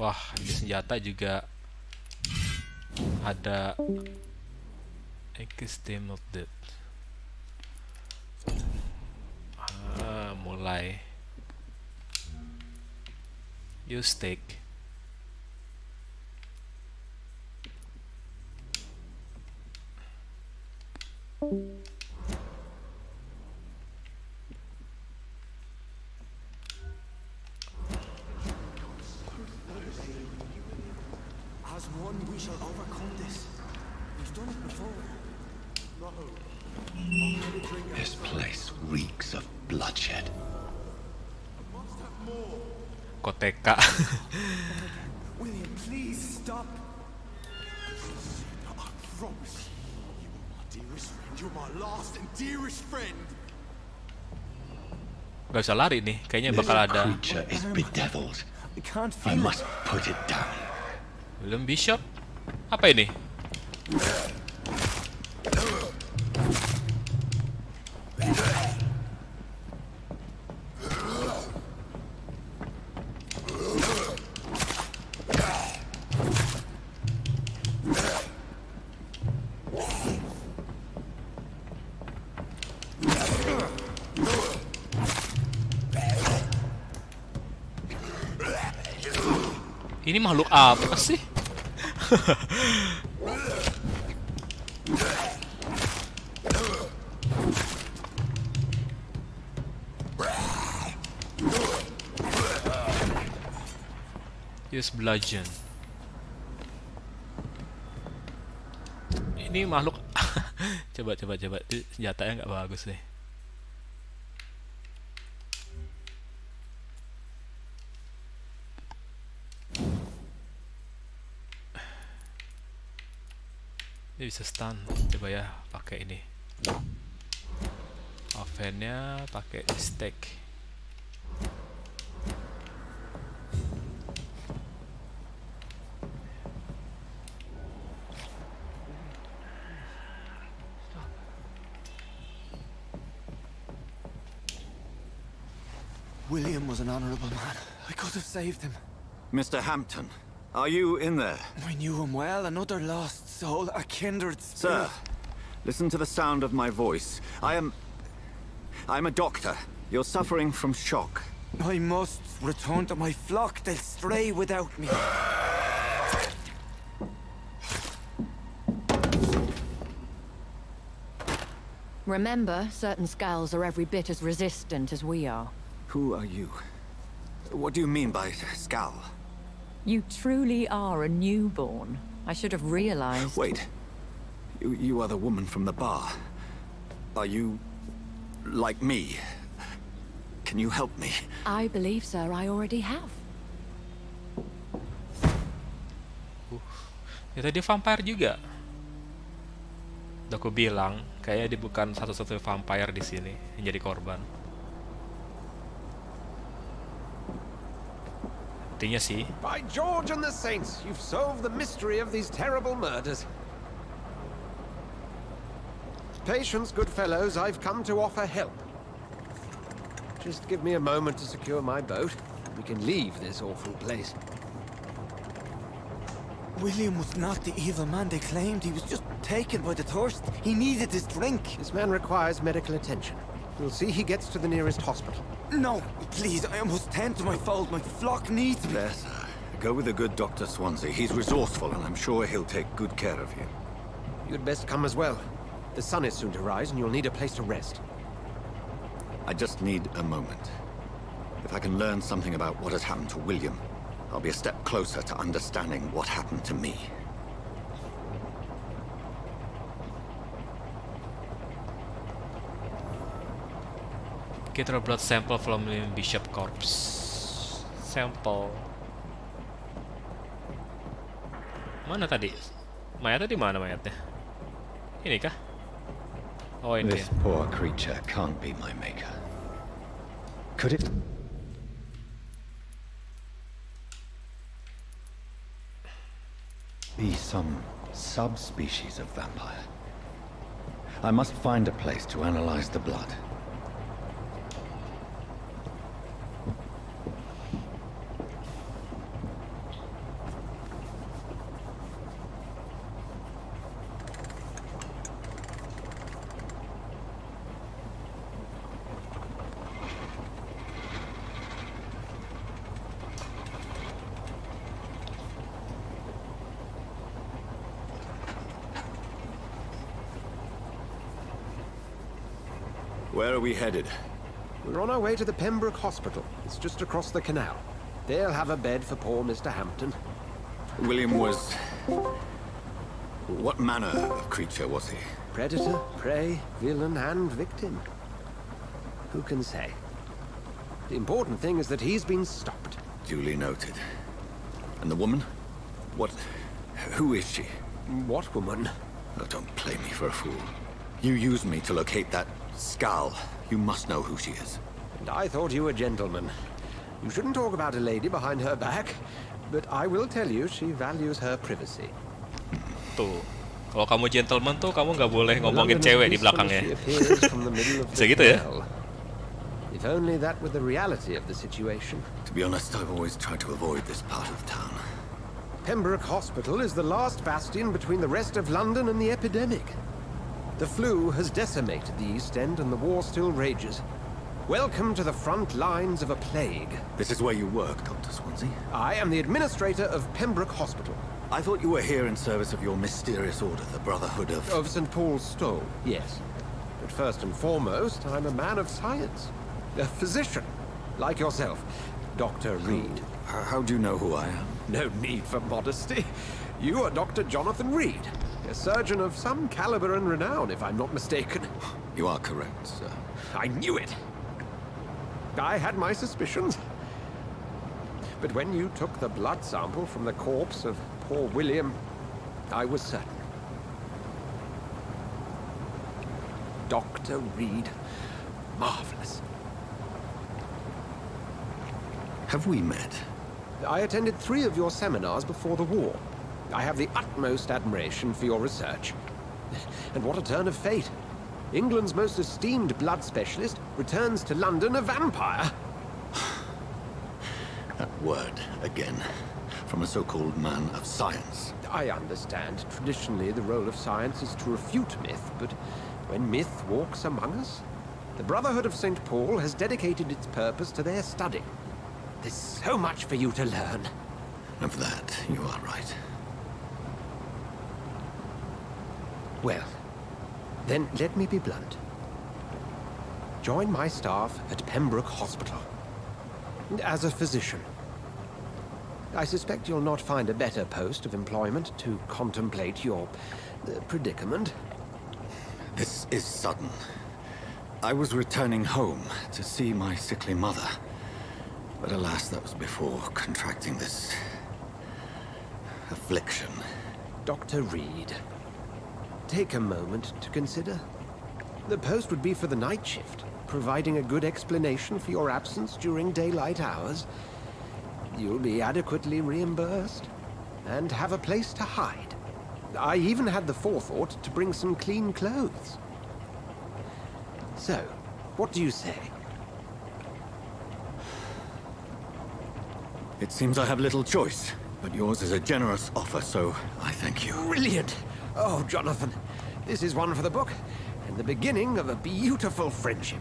Wah, di senjata juga ada extended depth. Mulai use stake. As one, we shall overcome this. We've done it before. This place reeks of bloodshed. Koteka. William, please stop. I promise you, you are my dearest friend. You're my last and dearest friend. Gak bisa lari nih, kayaknya bakal ada. Creature is bedeviled. I must put it down. Belum Bishop? Apa ini? Ini makhluk apa sih? Use bludgeon. Ini makhluk. coba. Senjatanya nggak bagus nih. Ini bisa stun. Coba ya pakai ini. Ovennya pakai steak. William was an honorable man. I could have saved him. Mr. Hampton, are you in there? I knew him well, another lost soul, a kindred spirit. Sir, listen to the sound of my voice. I'm a doctor. You're suffering from shock. I must return to my flock. They'll stray without me. Remember, certain skulls are every bit as resistant as we are. Who are you? What do you mean by skull? You truly are a newborn. I should have realized. Wait. You are the woman from the bar. Are you... like me? Can you help me? I believe, sir, I already have. Ya tadi vampire juga. Udah aku bilang, kayaknya dia bukan satu-satunya vampire di sini yang jadi korban. Artinya sih. By George and the Saints, you've solved the mystery of these terrible murders. Patience, good fellows, I've come to offer help. Just give me a moment to secure my boat. We can leave this awful place. William was not the evil man they claimed. He was just taken by the thirst. He needed his drink. This man requires medical attention. We'll see he gets to the nearest hospital. No, please, I must tend to my fold. My flock needs me. There, sir. Go with the good Dr. Swansea. He's resourceful, and I'm sure he'll take good care of you. You'd best come as well. The sun is soon to rise, and you'll need a place to rest. I just need a moment. If I can learn something about what has happened to William, I'll be a step closer to understanding what happened to me. Get a blood sample from the Bishop corpse. Sample. Mana tadi? Mayatnya di mana mayatnya? Ini kah? Oh ini. This poor creature can't be my maker. Could it? Be some subspecies of vampire. I must find a place to analyze the blood. Where are we headed? We're on our way to the Pembroke Hospital. It's just across the canal. They'll have a bed for poor Mr. Hampton. William was... what manner of creature was he? Predator, prey, villain, and victim. Who can say? The important thing is that he's been stopped. Duly noted. And the woman? What... who is she? What woman? Oh, don't play me for a fool. You used me to locate that skull. You must know who she is. And I thought you a gentleman. You shouldn't talk about a lady behind her back, but I will tell you she values her privacy. Tuh, kalau kamu gentleman tuh kamu nggak boleh ngomongin cewek di belakangnya. Bisa gitu ya? If only that were the reality of the situation. To be honest, I've always tried to avoid this part of town. Pembroke Hospital is the last bastion between the rest of London and the epidemic. The flu has decimated the East End and the war still rages. Welcome to the front lines of a plague. This is where you work, Dr. Swansea? I am the administrator of Pembroke Hospital. I thought you were here in service of your mysterious order, the Brotherhood of... Of St. Paul's Stole, yes. But first and foremost, I'm a man of science. A physician, like yourself, Dr. Reed. How do you know who I am? No need for modesty. You are Dr. Jonathan Reed, a surgeon of some caliber and renown, if I'm not mistaken. You are correct, sir. I knew it. I had my suspicions. But when you took the blood sample from the corpse of poor William, I was certain. Dr. Reed. Marvelous. Have we met? I attended 3 of your seminars before the war. I have the utmost admiration for your research. And what a turn of fate. England's most esteemed blood specialist returns to London a vampire. That word, again. From a so-called man of science. I understand. Traditionally, the role of science is to refute myth, but when myth walks among us, the Brotherhood of St. Paul has dedicated its purpose to their study. There's so much for you to learn. Of that, you are right. Well, then let me be blunt. Join my staff at Pembroke Hospital. As a physician. I suspect you'll not find a better post of employment to contemplate your predicament. This is sudden. I was returning home to see my sickly mother. But alas, that was before contracting this... affliction. Dr. Reed, take a moment to consider. The post would be for the night shift, providing a good explanation for your absence during daylight hours. You'll be adequately reimbursed, and have a place to hide. I even had the forethought to bring some clean clothes. So, what do you say? It seems I have little choice, but yours is a generous offer, so I thank you. Brilliant! Oh, Jonathan, this is one for the book, and the beginning of a beautiful friendship.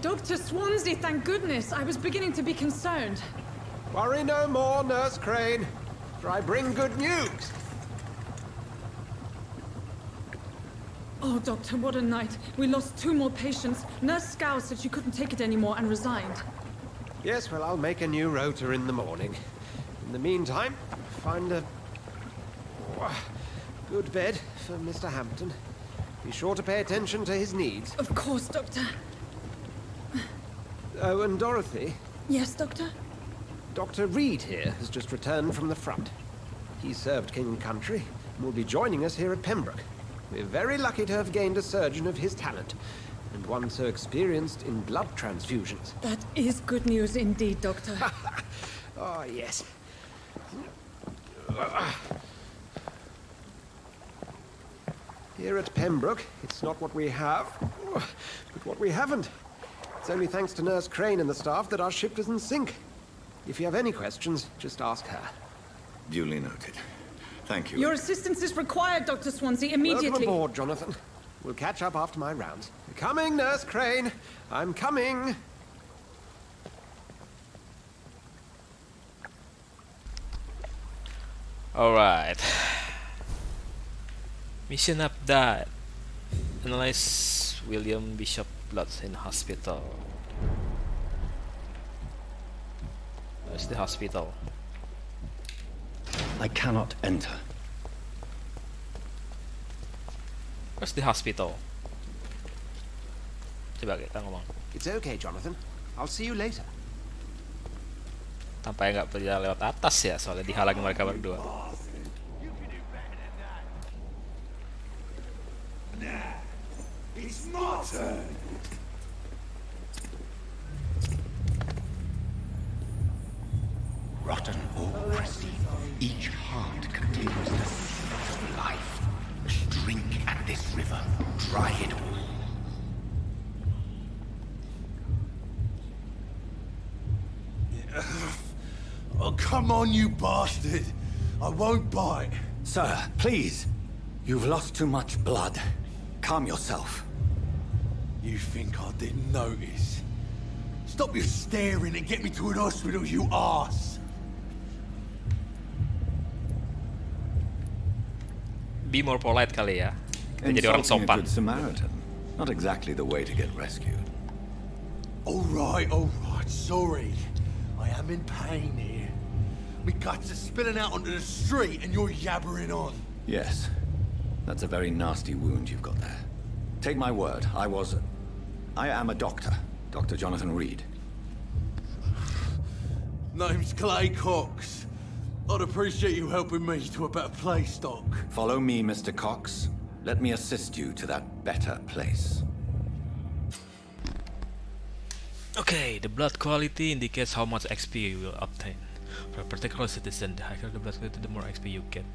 Dr. Swansea, thank goodness. I was beginning to be concerned. Worry no more, Nurse Crane, for I bring good news. Oh, Doctor, what a night. We lost 2 more patients. Nurse Scow said she couldn't take it anymore and resigned. Yes, well, I'll make a new rota in the morning. In the meantime, find a good bed for Mr. Hampton. Be sure to pay attention to his needs. Of course, Doctor. Oh, and Dorothy? Yes, Doctor? Dr. Reed here has just returned from the front. He served King and Country and will be joining us here at Pembroke. We're very lucky to have gained a surgeon of his talent, and one so experienced in blood transfusions. That is good news indeed, Doctor. Oh, yes. Here at Pembroke, it's not what we have, but what we haven't. It's only thanks to Nurse Crane and the staff that our ship doesn't sink. If you have any questions, just ask her. Duly noted. Thank you. Your assistance is required, Dr. Swansea, immediately. Welcome aboard, Jonathan. We'll catch up after my rounds. Coming, Nurse Crane. I'm coming. Alright. Mission update. Analyze William Bishop bloods in hospital. Where's the hospital? I cannot enter. Where's the hospital? Coba kita ngomong. It's okay, Jonathan. I'll see you later. Tampaknya nggak berjalan lewat atas ya, soalnya dihalangi mereka berdua. It's my turn. rotten or pristine, each heart contains the seeds of life. Drink at this river, dry it all. Oh, come on, you bastard! I won't bite. Sir, please. You've lost too much blood. Calm yourself. You think I didn't notice? Stop your staring and get me to an hospital, you arse! Be more polite kali ya. Kita jadi orang Insulting a sopan. good Samaritan. Not exactly the way to get rescued. Alright, sorry. I am in pain here. My guts are spilling out onto the street and you're yabbering on. Yes. That's a very nasty wound you've got there. Take my word, I am a doctor. Dr. Jonathan Reed. Name's Clay Cox. I'd appreciate you helping me to a better place, Doc. Follow me, Mr. Cox. Let me assist you to that better place. Okay, the blood quality indicates how much XP you will obtain. For a particular citizen, the higher the blood quality, the more XP you get.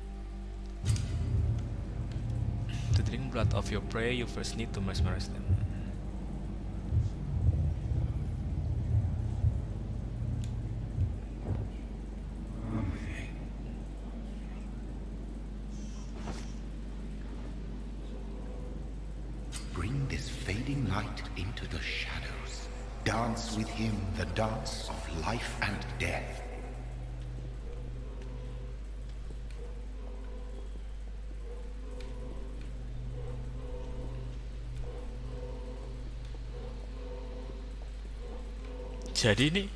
To drink blood of your prey, you first need to mesmerize them. Bring this fading light into the shadows. Dance with him the dance of life and death. Jadi nih,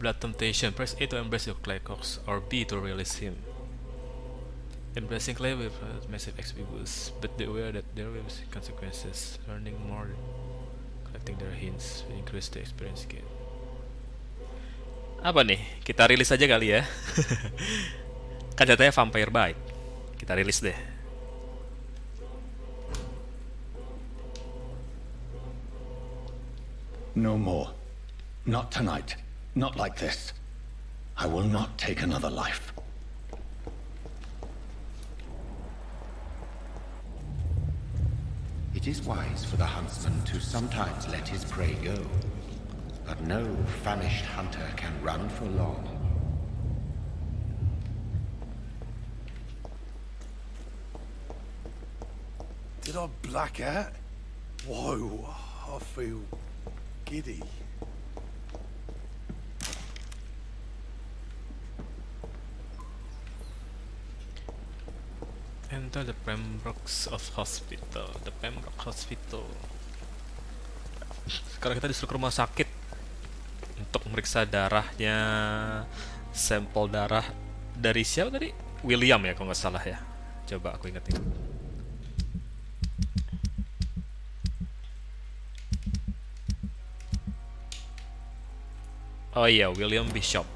blood temptation. Press A to embrace your Clay Cox, or B to release him. Embracing Clay with a massive XP boost, but be aware that there will be consequences. Learning more, collecting their hints will increase the experience gain. Apa nih? Kita rilis aja kali ya. Kan jatuhnya Vampyr Bite. Kita rilis deh. No more. Not tonight. Not like this. I will not take another life. It is wise for the huntsman to sometimes let his prey go, but no famished hunter can run for long. Did I black out? Whoa, I feel giddy. Enter the Pembroke's Hospital. The Pembroke Hospital. Sekarang kita disuruh ke rumah sakit untuk meriksa darahnya, sampel darah dari siapa tadi? William ya kalau nggak salah ya. Coba aku ingat-ingat. Oh iya, William Bishop.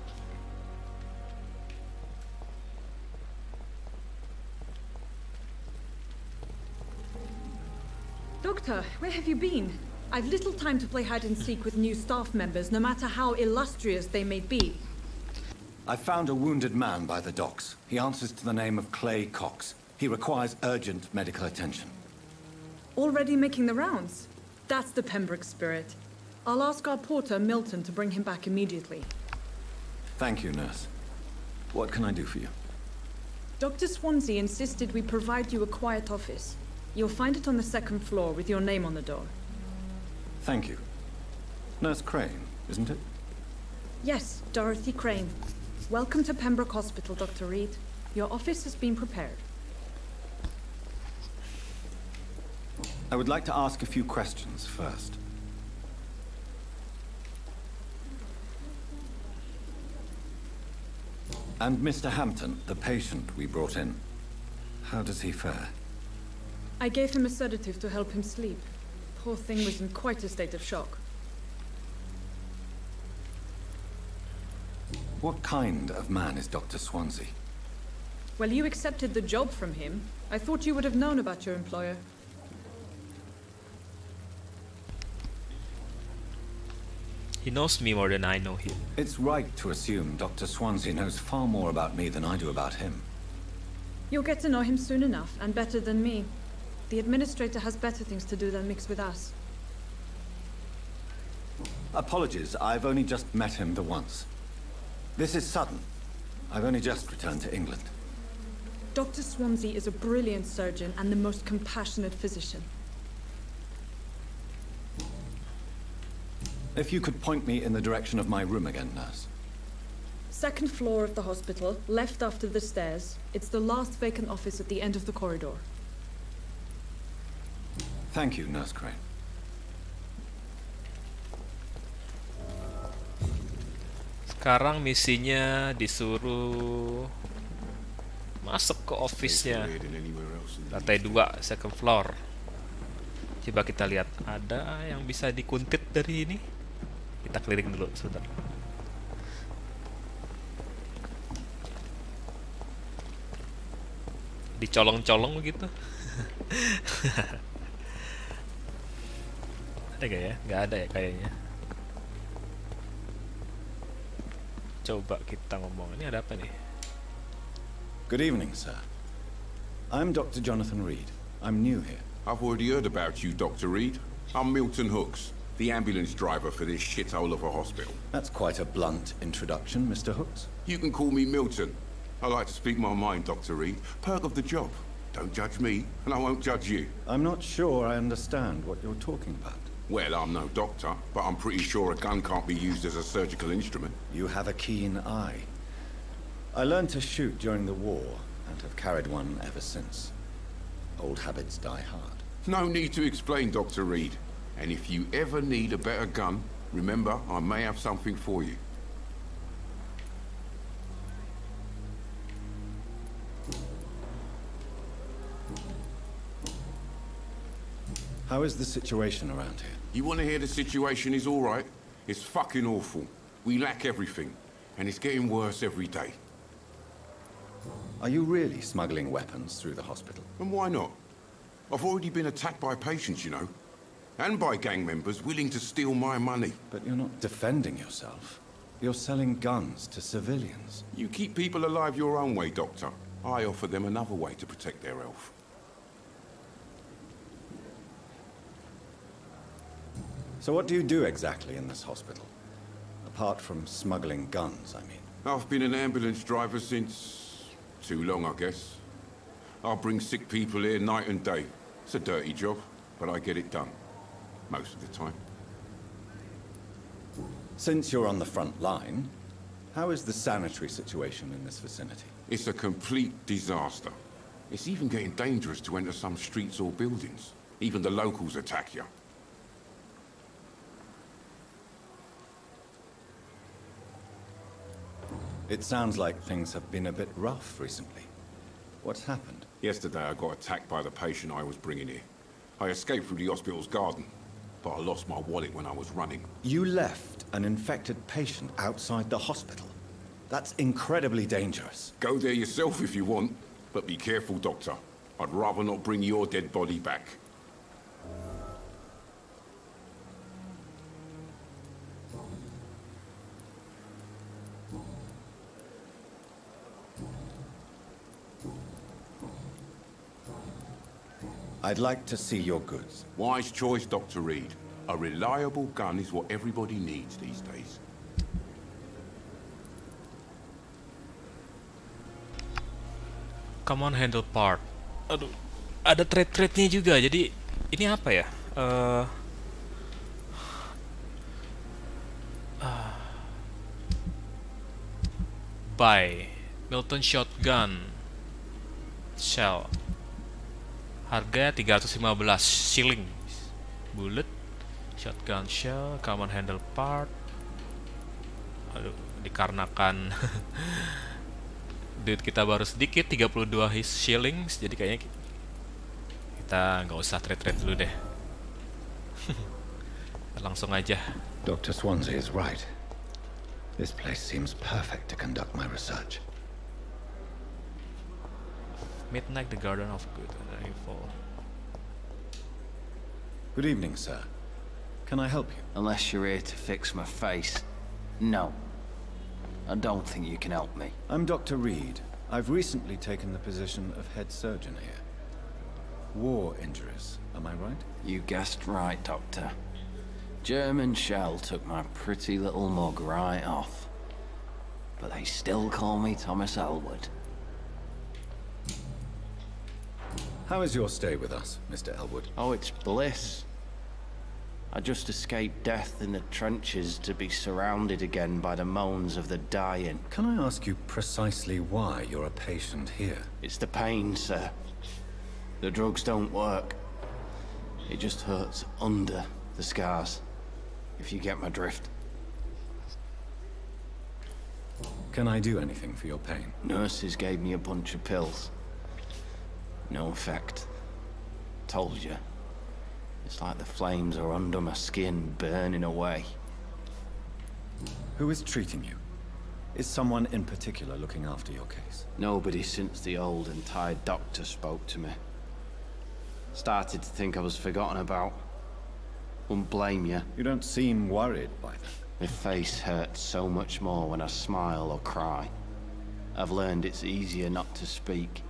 Doctor, where have you been? I've little time to play hide and seek with new staff members, no matter how illustrious they may be. I found a wounded man by the docks. He answers to the name of Clay Cox. He requires urgent medical attention. Already making the rounds? That's the Pembroke spirit. I'll ask our porter, Milton, to bring him back immediately. Thank you, nurse. What can I do for you? Dr. Swansea insisted we provide you a quiet office. You'll find it on the second floor with your name on the door. Thank you. Nurse Crane, isn't it? Yes, Dorothy Crane. Welcome to Pembroke Hospital, Dr. Reed. Your office has been prepared. I would like to ask a few questions first. And Mr. Hampton, the patient we brought in, how does he fare? I gave him a sedative to help him sleep. Poor thing was in quite a state of shock. What kind of man is Dr. Swansea? Well, you accepted the job from him. I thought you would have known about your employer. He knows me more than I know him. It's right to assume Dr. Swansea knows far more about me than I do about him. You'll get to know him soon enough, and better than me. The administrator has better things to do than mix with us. Apologies, I've only just met him the once. This is sudden. I've only just returned to England. Dr. Swansea is a brilliant surgeon and the most compassionate physician. If you could point me in the direction of my room again, nurse. Second floor of the hospital, left after the stairs. It's the last vacant office at the end of the corridor. Thank you, Nurse Crane. Sekarang misinya disuruh masuk ke office-nya. Lantai 2, second floor. Coba kita lihat, ada yang bisa dikuntit dari ini? Kita keliling dulu, sebentar. Dicolong-colong begitu. Ada gak ya? Nggak ada ya kayaknya. Coba kita ngomong. Ini ada apa nih? Good evening, sir. I'm Dr. Jonathan Reed. I'm new here. I've already heard about you, Dr. Reed. I'm Milton Hooks, the ambulance driver for this shithole of a hospital. That's quite a blunt introduction, Mr. Hooks. You can call me Milton. I like to speak my mind, Dr. Reed. Perk of the job. Don't judge me, and I won't judge you. I'm not sure I understand what you're talking about. Well, I'm no doctor, but I'm pretty sure a gun can't be used as a surgical instrument. You have a keen eye. I learned to shoot during the war, and have carried one ever since. Old habits die hard. No need to explain, Dr. Reed. And if you ever need a better gun, remember, I may have something for you. How is the situation around here? You want to hear the situation is all right? It's fucking awful. We lack everything, and it's getting worse every day. Are you really smuggling weapons through the hospital? And why not? I've already been attacked by patients, you know. And by gang members willing to steal my money. But you're not defending yourself. You're selling guns to civilians. You keep people alive your own way, Doctor. I offer them another way to protect their health. So what do you do exactly in this hospital? Apart from smuggling guns, I mean. I've been an ambulance driver since... too long, I guess. I bring sick people here night and day. It's a dirty job, but I get it done. Most of the time. Since you're on the front line, how is the sanitary situation in this vicinity? It's a complete disaster. It's even getting dangerous to enter some streets or buildings. Even the locals attack you. It sounds like things have been a bit rough recently. What's happened? Yesterday I got attacked by the patient I was bringing here. I escaped through the hospital's garden, but I lost my wallet when I was running. You left an infected patient outside the hospital? That's incredibly dangerous. Go there yourself if you want, but be careful, Doctor. I'd rather not bring your dead body back. I'd like to see your goods. Wise choice, Dr. Reed. A reliable gun is what everybody needs these days. Command handle part. Aduh, ada trade-trade-nya juga. Jadi ini apa ya? Buy Milton shotgun shell. Harga 315 shilling. Bullet, shotgun shell, command handle part. Aduh, dikarenakan duit kita baru sedikit, 32 shillings, jadi kayaknya kita nggak usah trade-trade dulu deh. Langsung aja. Dr. Swansea is right. This place seems perfect to conduct my research. Midnight, the Garden of Good. Good evening, sir. Can I help you? Unless you're here to fix my face. No. I don't think you can help me. I'm Dr. Reed. I've recently taken the position of head surgeon here. War injuries, am I right? You guessed right, Doctor. German shell took my pretty little mug right off. But they still call me Thomas Elwood. How is your stay with us, Mr. Elwood? Oh, it's bliss. I just escaped death in the trenches to be surrounded again by the moans of the dying. Can I ask you precisely why you're a patient here? It's the pain, sir. The drugs don't work. It just hurts under the scars, if you get my drift. Can I do anything for your pain? Nurses gave me a bunch of pills. No effect. Told you. It's like the flames are under my skin, burning away. Who is treating you? Is someone in particular looking after your case? Nobody since the old and tired doctor spoke to me. Started to think I was forgotten about. Wouldn't blame you. You don't seem worried by that. My face hurts so much more when I smile or cry. I've learned it's easier not to speak.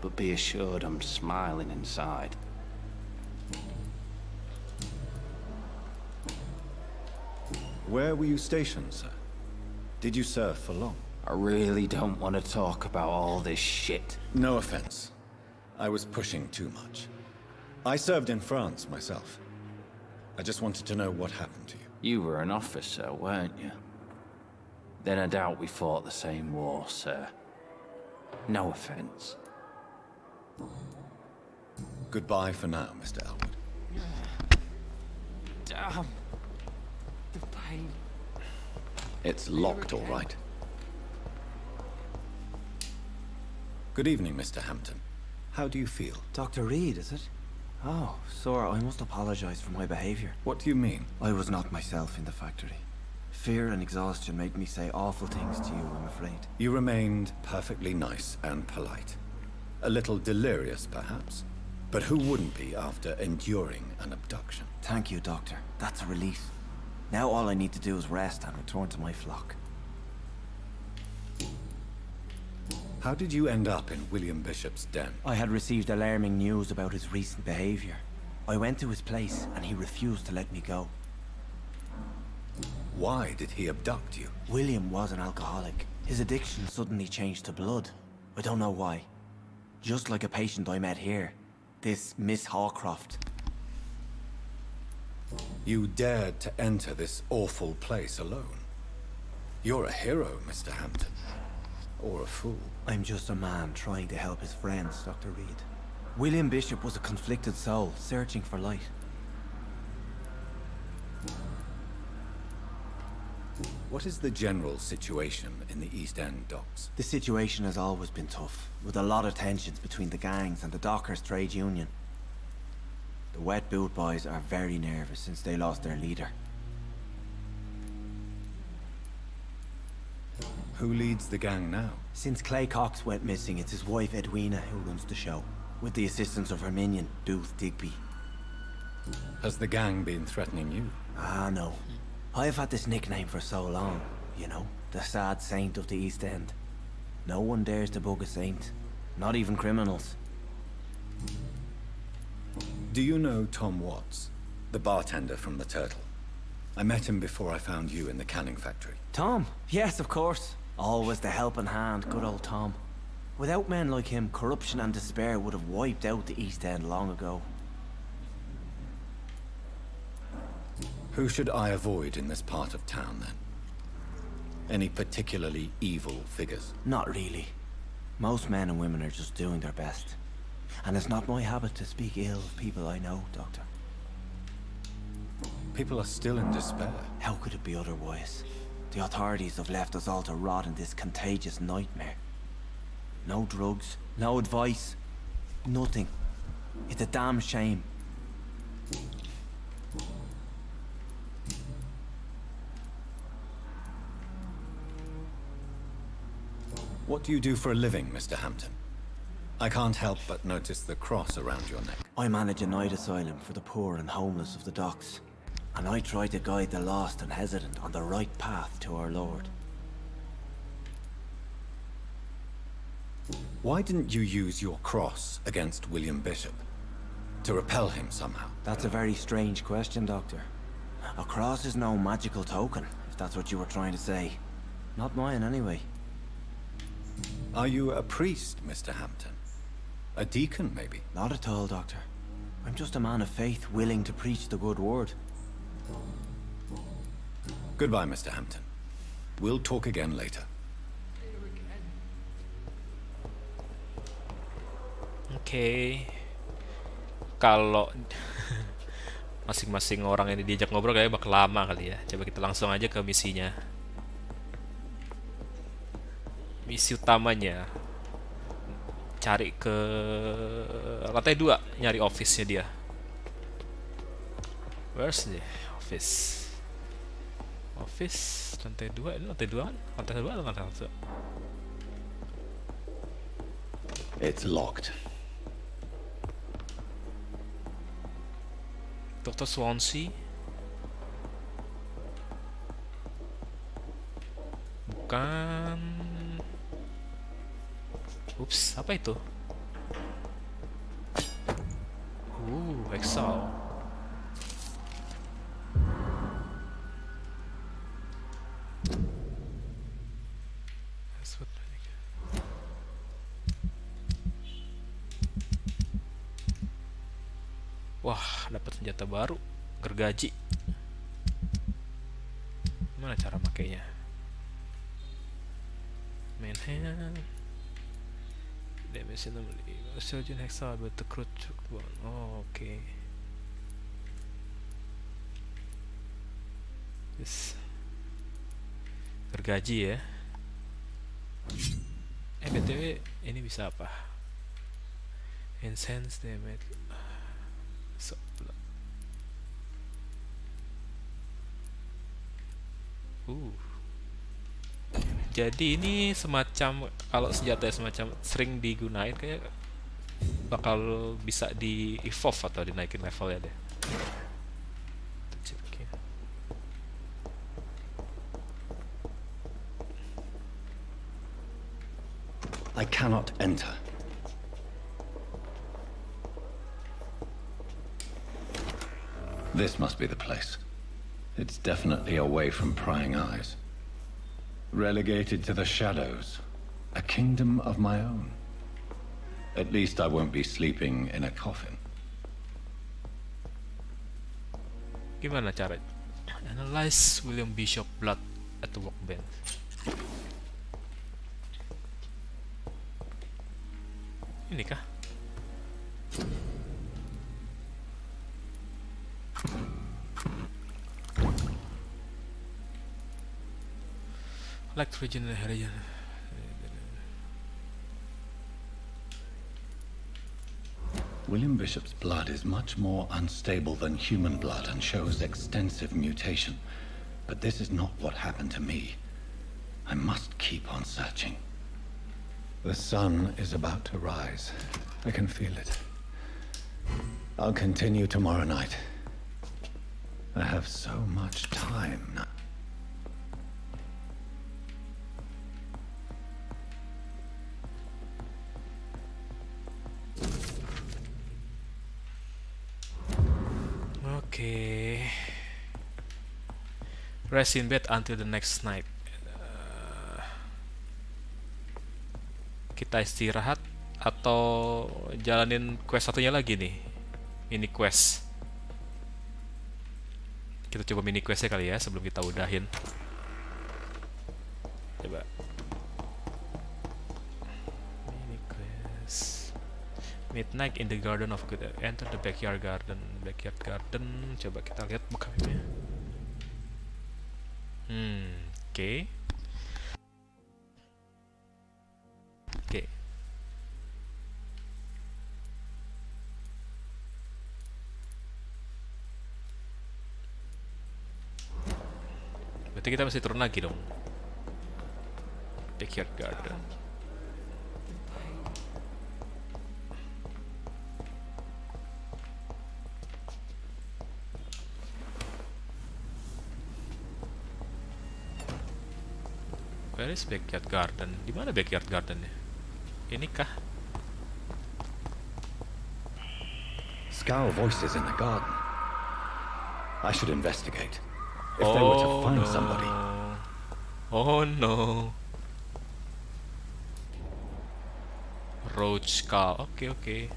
But be assured I'm smiling inside. Where were you stationed, sir? Did you serve for long? I really don't want to talk about all this shit. No offense. I was pushing too much. I served in France myself. I just wanted to know what happened to you. You were an officer, weren't you? Then I doubt we fought the same war, sir. No offense. Goodbye for now, Mr. Elwood. Damn. The pain. It's locked, all right. Good evening, Mr. Hampton. How do you feel? Dr. Reed, is it? Oh, sir, I must apologize for my behavior. What do you mean? I was not myself in the factory. Fear and exhaustion made me say awful things to you, I'm afraid. You remained perfectly nice and polite. A little delirious, perhaps. But who wouldn't be after enduring an abduction? Thank you, Doctor. That's a relief. Now all I need to do is rest and return to my flock. How did you end up in William Bishop's den? I had received alarming news about his recent behavior. I went to his place and he refused to let me go. Why did he abduct you? William was an alcoholic. His addiction suddenly changed to blood. I don't know why. Just like a patient I met here. This Miss Hawcroft. You dared to enter this awful place alone. You're a hero, Mr. Hampton. Or a fool. I'm just a man trying to help his friends, Dr. Reed. William Bishop was a conflicted soul, searching for light. What is the general situation in the East End docks? The situation has always been tough, with a lot of tensions between the gangs and the dockers' trade union. The wet boot boys are very nervous since they lost their leader. Who leads the gang now? Since Clay Cox went missing, it's his wife Edwina who runs the show, with the assistance of her minion, Booth Digby. Has the gang been threatening you? Ah, no. I've had this nickname for so long, you know, the sad saint of the East End. No one dares to bug a saint, not even criminals. Do you know Tom Watts, the bartender from the Turtle? I met him before I found you in the canning factory. Tom? Yes, of course. Always the helping hand, good old Tom. Without men like him, corruption and despair would have wiped out the East End long ago. Who should I avoid in this part of town, then? Any particularly evil figures? Not really. Most men and women are just doing their best. And it's not my habit to speak ill of people I know, Doctor. People are still in despair. How could it be otherwise? The authorities have left us all to rot in this contagious nightmare. No drugs, no advice, nothing. It's a damn shame. What do you do for a living, Mr. Hampton? I can't help but notice the cross around your neck. I manage a night asylum for the poor and homeless of the docks. And I try to guide the lost and hesitant on the right path to our Lord. Why didn't you use your cross against William Bishop? To repel him somehow? That's a very strange question, Doctor. A cross is no magical token, if that's what you were trying to say. Not mine, anyway. Are you a priest, Mr. Hampton? A deacon, maybe? Not at all, Doctor. I'm just a man of faith willing to preach the good word. Goodbye, Mr. Hampton. We'll talk again later. Oke. Kalau masing-masing orang yang diajak ngobrol kayaknya bakal lama kali ya. Coba kita langsung aja ke misinya. Misi utamanya. Cari ke lantai 2, nyari office-nya dia. Where's the office? Office lantai 2, ini lantai 2 kan? Lantai 2 atau lantai 1? It's locked. Dr. Swansea. Bukan. Ups, apa itu? Exile. Wah, dapat senjata baru, gergaji. Gimana cara makainya? Main hand. Damage anomaly. Surgeon hexal but the crew took one. Oh, oke. Yes. Gergaji ya. BTW ini bisa apa? Enhance damage. Jadi ini semacam, kalau senjata semacam sering digunain kayak bakal bisa di evolve atau dinaikin levelnya deh. I cannot enter. This must be the place. It's definitely away from prying eyes. Relegated to the shadows. A kingdom of my own. At least I won't be sleeping in a coffin. Gimana caranya? Analyze William Bishop blood at the workbench. Ini kah? Like region. William Bishop's blood is much more unstable than human blood and shows extensive mutation. But this is not what happened to me. I must keep on searching. The sun is about to rise. I can feel it. I'll continue tomorrow night. I have so much time now. Okay. Rest in bed until the next night. Kita istirahat atau jalanin quest satunya lagi nih. Mini quest. Kita coba mini questnya kali ya sebelum kita udahin. Coba. Mini quest. Midnight in the Garden of Good. Enter the backyard garden. Backyard garden. Coba kita lihat bukannya. Oke. Oke. Berarti kita mesti turun lagi dong. Backyard garden. Where is backyard garden? Di mana backyard gardennya? Ini kah? Scowl voices in the garden. I should investigate. If they were to find somebody. Oh no. Roach skull. Oke.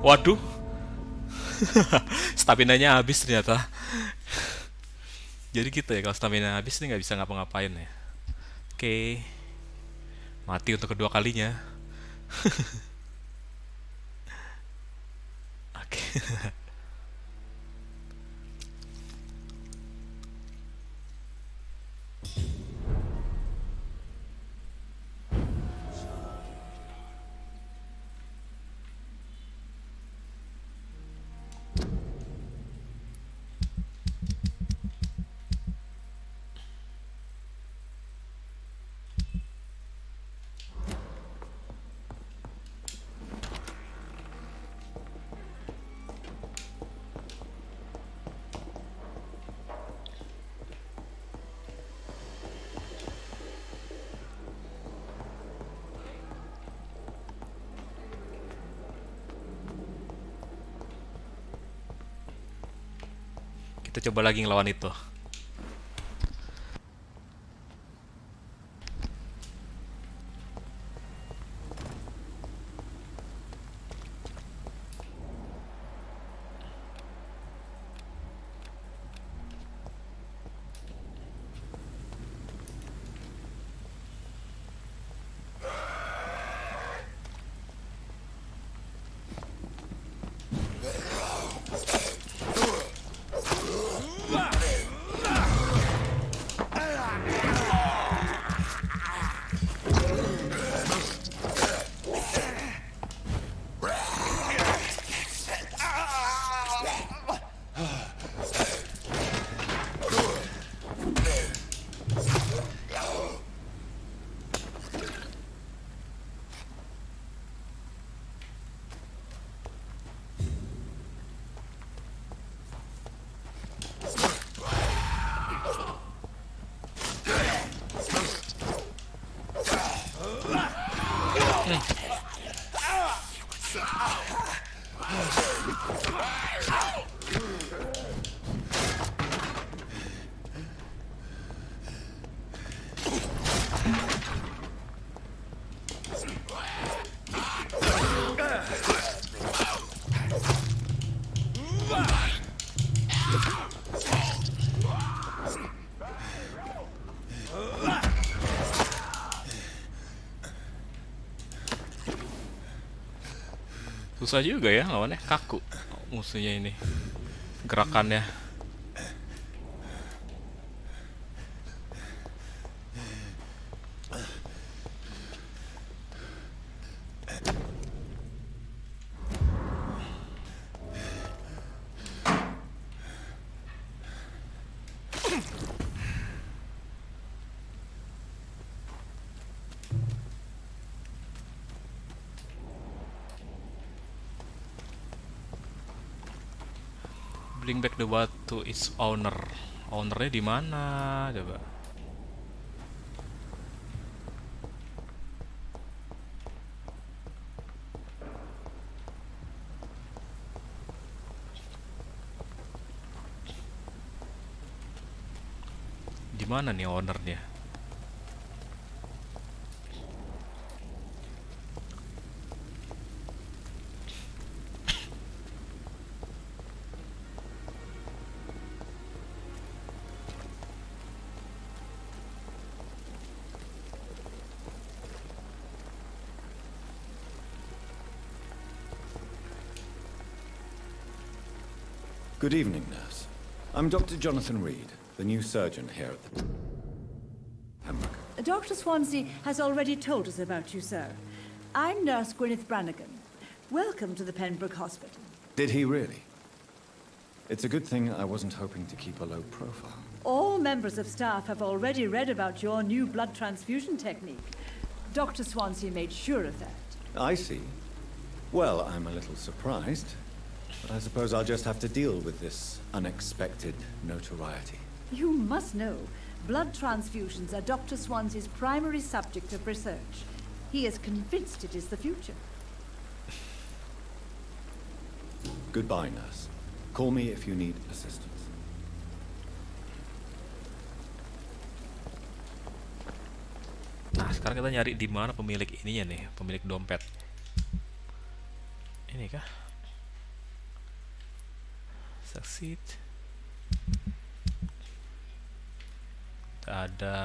Waduh. Stamina-nya habis ternyata. Jadi gitu ya, kalau stamina habis ini nggak bisa ngapa-ngapain ya. Oke. Mati untuk kedua kalinya. Oke. Kita coba lagi ngelawan itu. Susah juga ya lawannya, kaku musuhnya ini gerakannya. Bring back the what to its owner. Ownernya di mana? Coba. Di mana nih ownernya? Good evening, nurse. I'm Dr. Jonathan Reed, the new surgeon here at the Pembroke. Dr. Swansea has already told us about you, sir. I'm Nurse Gwyneth Brannigan. Welcome to the Pembroke Hospital. Did he really? It's a good thing I wasn't hoping to keep a low profile. All members of staff have already read about your new blood transfusion technique. Dr. Swansea made sure of that. I see. Well, I'm a little surprised, but I suppose I'll just have to deal with this unexpected notoriety. You must know, blood transfusions are Dr. Swansea's primary subject of research. He is convinced it is the future. Goodbye, nurse. Call me if you need assistance. Nah, sekarang kita nyari di mana pemilik ininya nih, pemilik dompet. Ini kah? Succeed. Tak ada.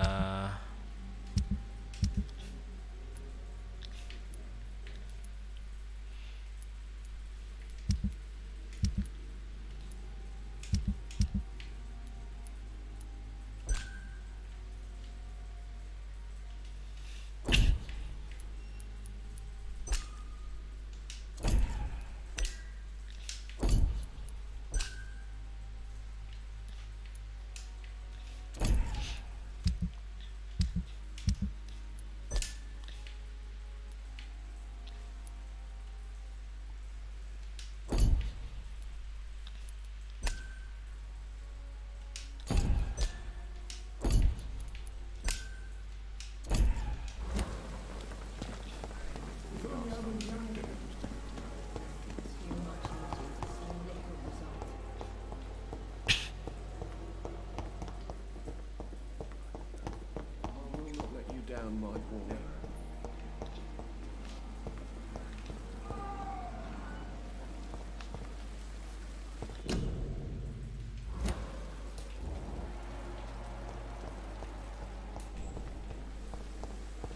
Down my wall.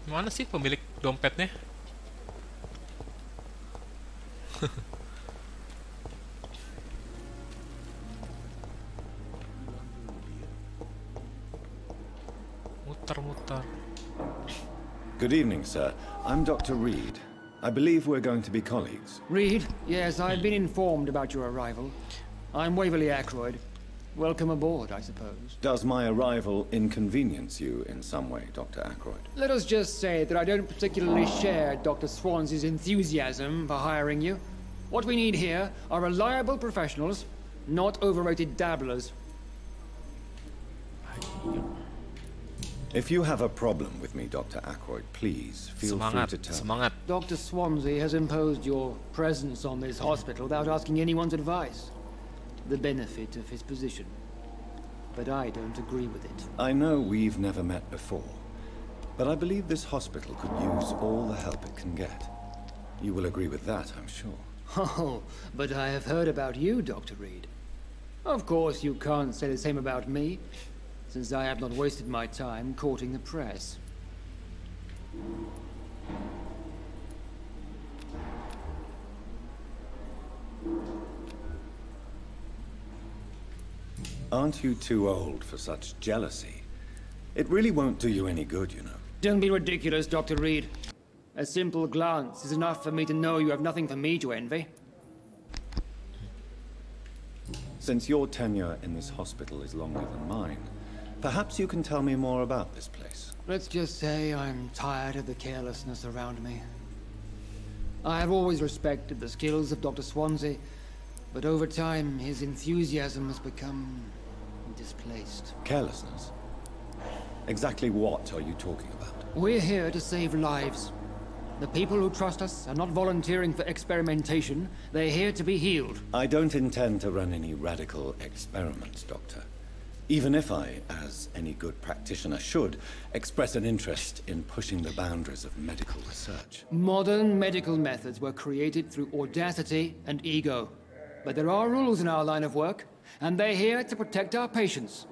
Mana sih pemilik dompetnya? Muter-muter. Good evening, sir. I'm Dr. Reed. I believe we're going to be colleagues. Reed? Yes, I've been informed about your arrival. I'm Waverly Ackroyd. Welcome aboard, I suppose. Does my arrival inconvenience you in some way, Dr. Ackroyd? Let us just say that I don't particularly share Dr. Swansea's enthusiasm for hiring you. What we need here are reliable professionals, not overrated dabblers. If you have a problem with me, Dr. Ackroyd, please feel free to tell me. Dr. Swansea has imposed your presence on this hospital without asking anyone's advice. The benefit of his position. But I don't agree with it. I know we've never met before, but I believe this hospital could use all the help it can get. You will agree with that, I'm sure. Oh, but I have heard about you, Dr. Reed. Of course, you can't say the same about me, since I have not wasted my time courting the press. Aren't you too old for such jealousy? It really won't do you any good, you know. Don't be ridiculous, Dr. Reed. A simple glance is enough for me to know you have nothing for me to envy. Since your tenure in this hospital is longer than mine, perhaps you can tell me more about this place. Let's just say I'm tired of the carelessness around me. I have always respected the skills of Dr. Swansea, but over time his enthusiasm has become displaced. Carelessness? Exactly what are you talking about? We're here to save lives. The people who trust us are not volunteering for experimentation. They're here to be healed. I don't intend to run any radical experiments, Doctor. Even if I, as any good practitioner should, express an interest in pushing the boundaries of medical research. Modern medical methods were created through audacity and ego. But there are rules in our line of work, and they're here to protect our patients.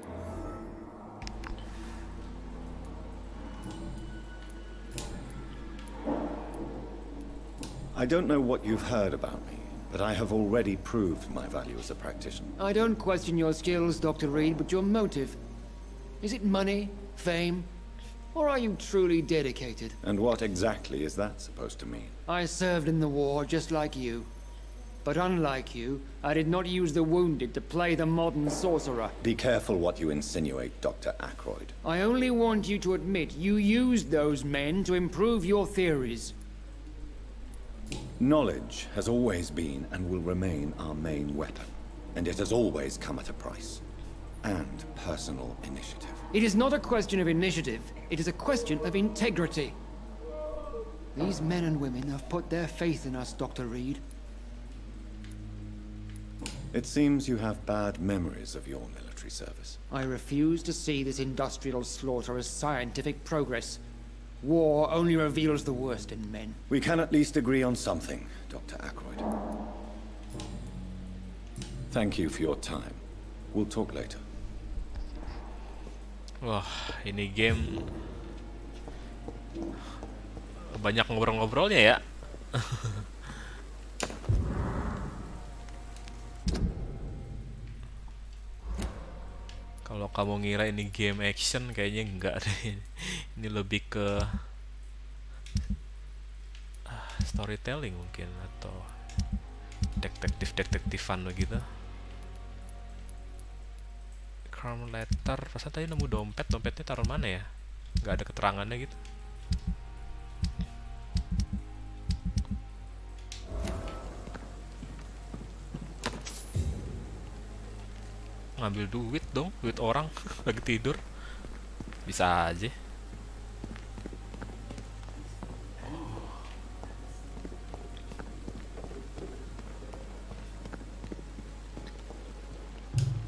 I don't know what you've heard about me, but I have already proved my value as a practitioner. I don't question your skills, Dr. Reed, but your motive. Is it money, fame, or are you truly dedicated? And what exactly is that supposed to mean? I served in the war just like you. But unlike you, I did not use the wounded to play the modern sorcerer. Be careful what you insinuate, Dr. Ackroyd. I only want you to admit you used those men to improve your theories. Knowledge has always been and will remain our main weapon. And it has always come at a price. And personal initiative. It is not a question of initiative. It is a question of integrity. These men and women have put their faith in us, Dr. Reed. It seems you have bad memories of your military service. I refuse to see this industrial slaughter as scientific progress. War only reveals the worst in men. We can at least agree on something, Dr. Ackroyd. Thank you for your time. We'll talk later. Wah, ini game banyak ngobrol-ngobrolnya ya. Kalau kamu ngira ini game action, kayaknya enggak deh. Ini lebih ke storytelling mungkin, atau detektifan begitu. Crime letter, perasaan tadi nemu dompetnya taruh mana ya? Nggak ada keterangannya gitu. Ngambil duit dong, duit orang lagi tidur. Bisa aja.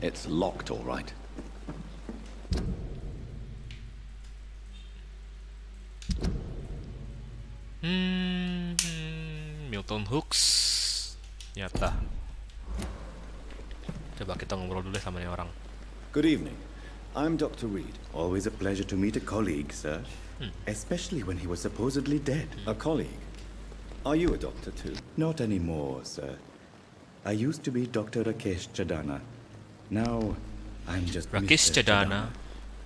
It's locked, all right. Milton Hooks. Nyata. Coba kita ngobrol dulu sama nih orang. Good evening. I'm Dr. Reed. Always a pleasure to meet a colleague, sir. Especially when he was supposedly dead. A colleague? Are you a doctor too? Not anymore, sir. I used to be Dr. Rakesh Chadana. Now, I'm just Rakesh Mr. Chadana,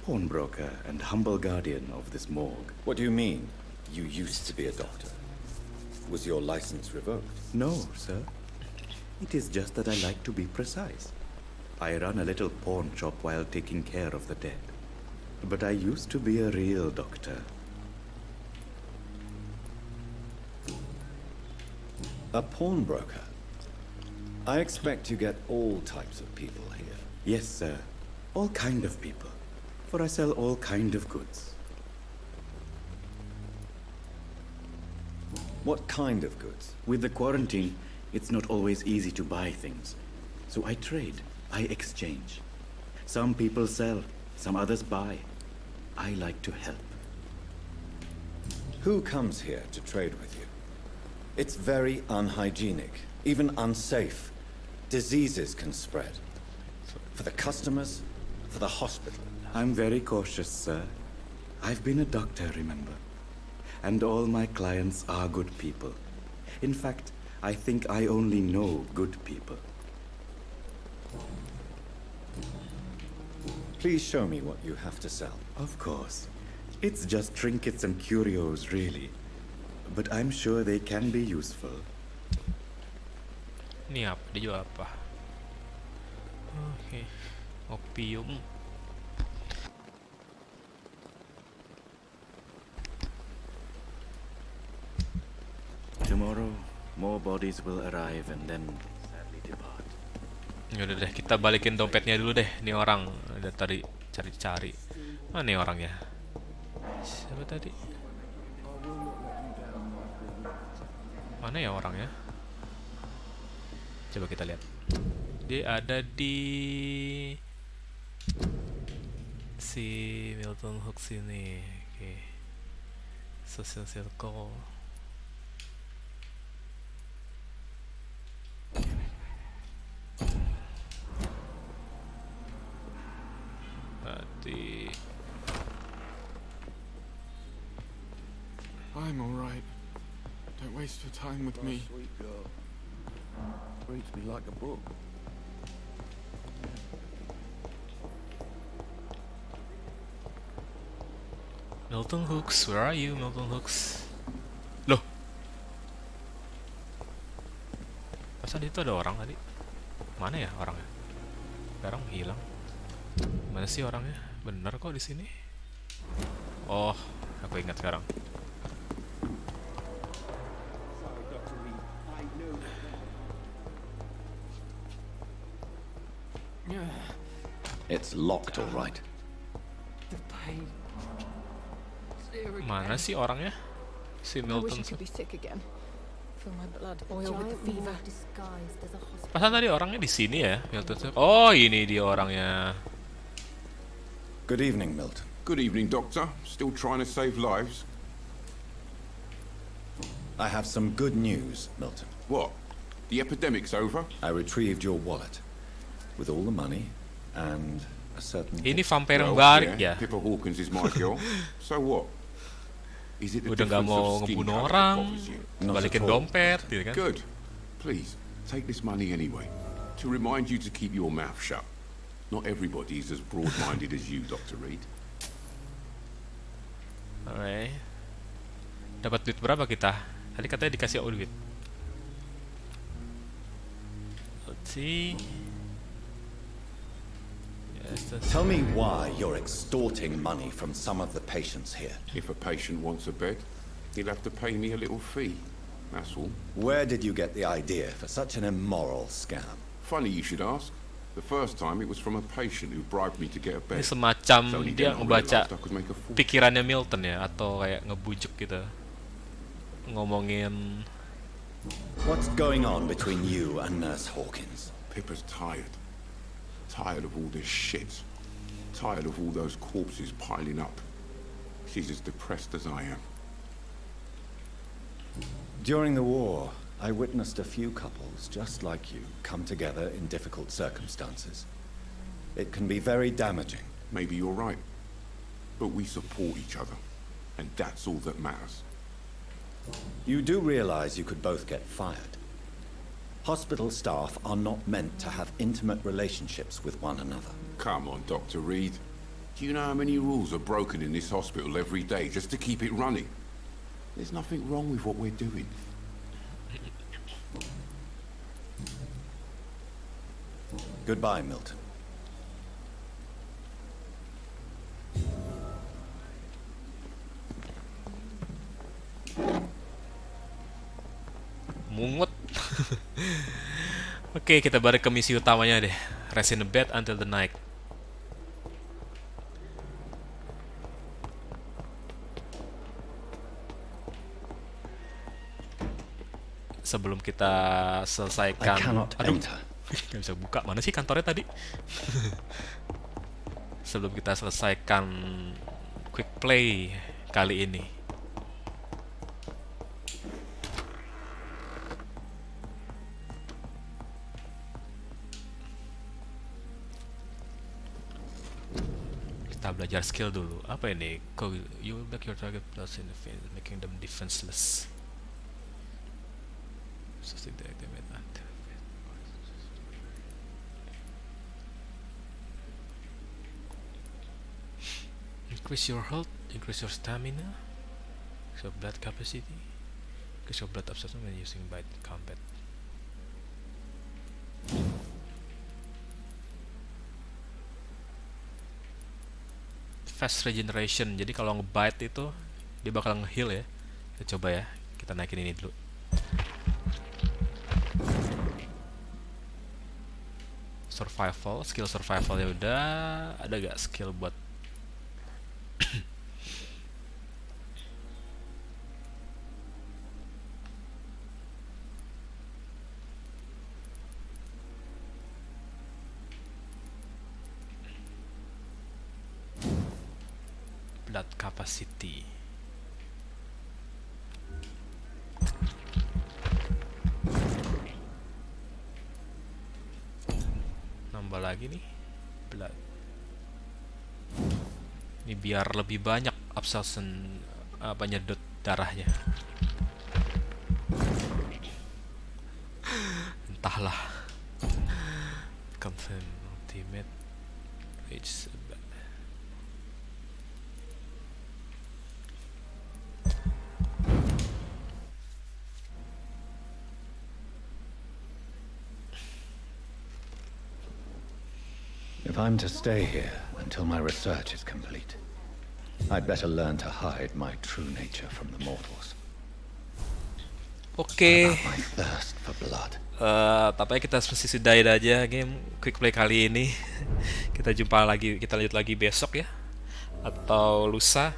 pawnbroker and humble guardian of this morgue. What do you mean, you used to be a doctor? Was your license revoked? No, sir. It is just that I like to be precise. I run a little pawn shop while taking care of the dead. But I used to be a real doctor. A pawnbroker? I expect you get all types of people here. Yes, sir. All kind of people. For I sell all kind of goods. What kind of goods? With the quarantine, it's not always easy to buy things. So I trade. I exchange. Some people sell, some others buy. I like to help. Who comes here to trade with you? It's very unhygienic, even unsafe. Diseases can spread. For the customers, for the hospital. I'm very cautious, sir. I've been a doctor, remember? And all my clients are good people. In fact, I think I only know good people. Please show me what you have to sell. Of course. It's just trinkets and curios, really. But I'm sure they can be useful. Ini apa? Dia jual apa? Oke. Opium. Tomorrow, more bodies will arrive and then sadly depart. Yaudah deh, kita balikin dompetnya dulu deh. Ini orang udah tadi cari-cari. Mana nih orangnya? Siapa tadi? Mana ya orangnya? Coba kita lihat. Dia ada di si Milton Hooks ini. Oke. Social circle. I'm all right. Don't waste your time with me. Sweet girl. Reads me like a book. Milton Hooks, where are you, Milton Hooks? Loh, masa itu ada orang tadi? Mana ya orangnya? Sekarang hilang. Mana sih orangnya? Bener kok di sini. Oh, aku ingat sekarang. It's locked, all right. Mana sih orangnya? Si Milton. Pasan tadi orangnya di sini ya, Milton. Oh, ini dia orangnya. Good evening, Milton. Good evening, Doctor. Still trying to save lives? I have some good news, Milton. What? The epidemic's over? I retrieved your wallet with all the money and a certain... Ini vampir yang Well, balik ya. Pippa Hawkins is my girl. So what? Is it the Udah nggak difference mau of skin ngebunuh colour orang, that bothers you? balikin dompet, gitu kan? Good. Please, take this money anyway. To remind you to keep your mouth shut. Not everybody is as broad-minded as you, Dr. Reed. Alright. Dapat duit berapa kita? Tadi katanya dikasih duit. Let's see. Tell me why you're extorting money from some of the patients here. If a patient wants a bed, he'll have to pay me a little fee. That's all. Where did you get the idea for such an immoral scam? Funny you should ask. The first time it was from a patient who bribed me to get a bed. Ini semacam dia ngebaca pikirannya Milton ya, atau kayak ngebujuk gitu. Ngomongin. What's going on between you and Nurse Hawkins? Pippa's tired. Tired of all this shit. Tired of all those corpses piling up. She's as depressed as I am. During the war, I witnessed a few couples just like you come together in difficult circumstances. It can be very damaging. Maybe you're right. But we support each other. And that's all that matters. You do realize you could both get fired. Hospital staff are not meant to have intimate relationships with one another. Come on, Dr. Reed. Do you know how many rules are broken in this hospital every day just to keep it running? There's nothing wrong with what we're doing. Goodbye, Milton. Mungut. Oke, kita balik ke misi utamanya deh. Rest in the bed until the night. Sebelum kita selesaikan. Aduh, nggak bisa buka. Mana sih kantornya tadi? Sebelum kita selesaikan Quickplay kali ini. Kita belajar skill dulu. Apa ini? You will back your target plus in the field, making them defenseless. Increase your health, increase your stamina, increase your blood capacity, increase your blood absorption when using bite combat. Fast regeneration, jadi kalau nge-bite itu dia bakal nge-heal ya. Kita coba ya, kita naikin ini dulu. Survival, skill survival ya udah. Ada gak skill buat blood capacity? Nambah lagi nih blood. Ini biar lebih banyak absorption, apa, nyedot darahnya. Entah lah. Confirm ultimate page. If I'm to stay here until my research is complete, I'd better learn to hide my true nature from the mortals. Oke. My thirst for blood. Tampaknya kita mesti sudahin aja game Quickplay kali ini. Kita jumpa lagi, kita lanjut lagi besok ya, atau lusa.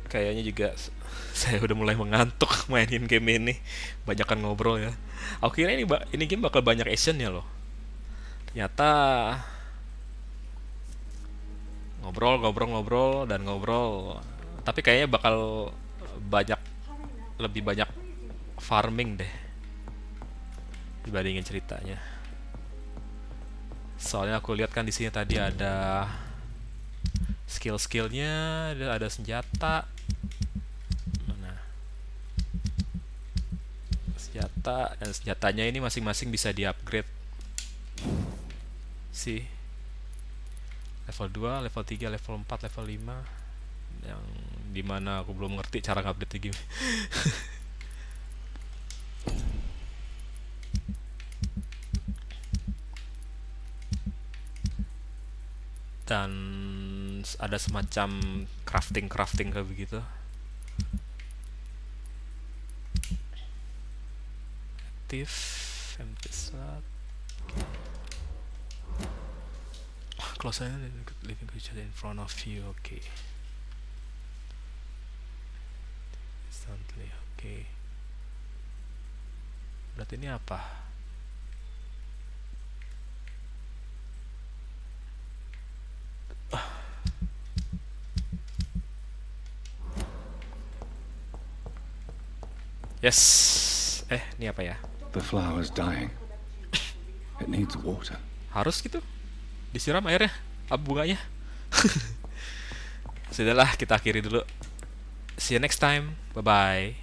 Kayaknya juga saya udah mulai mengantuk mainin game ini. Banyakan ngobrol ya. Aku kira ini game bakal banyak actionnya loh. Ternyata ngobrol. Tapi kayaknya bakal lebih banyak farming deh dibandingin ceritanya. Soalnya aku lihat kan di sini tadi ada skill-skillnya, ada senjata. Mana? Senjata, dan senjatanya ini masing-masing bisa di-upgrade. Sih. Level 2, level 3, level 4, level 5. Yang dimana aku belum ngerti cara update game. Dan ada semacam crafting kayak begitu. Active empty slot. Close living creature in front of you. Okay. Instantly. Okay. Berarti ini apa? Yes. Ini apa ya? The flower's dying. It needs water. Harus gitu? Disiram airnya? Apa bunganya? Sudahlah, kita akhiri dulu. See you next time. Bye-bye.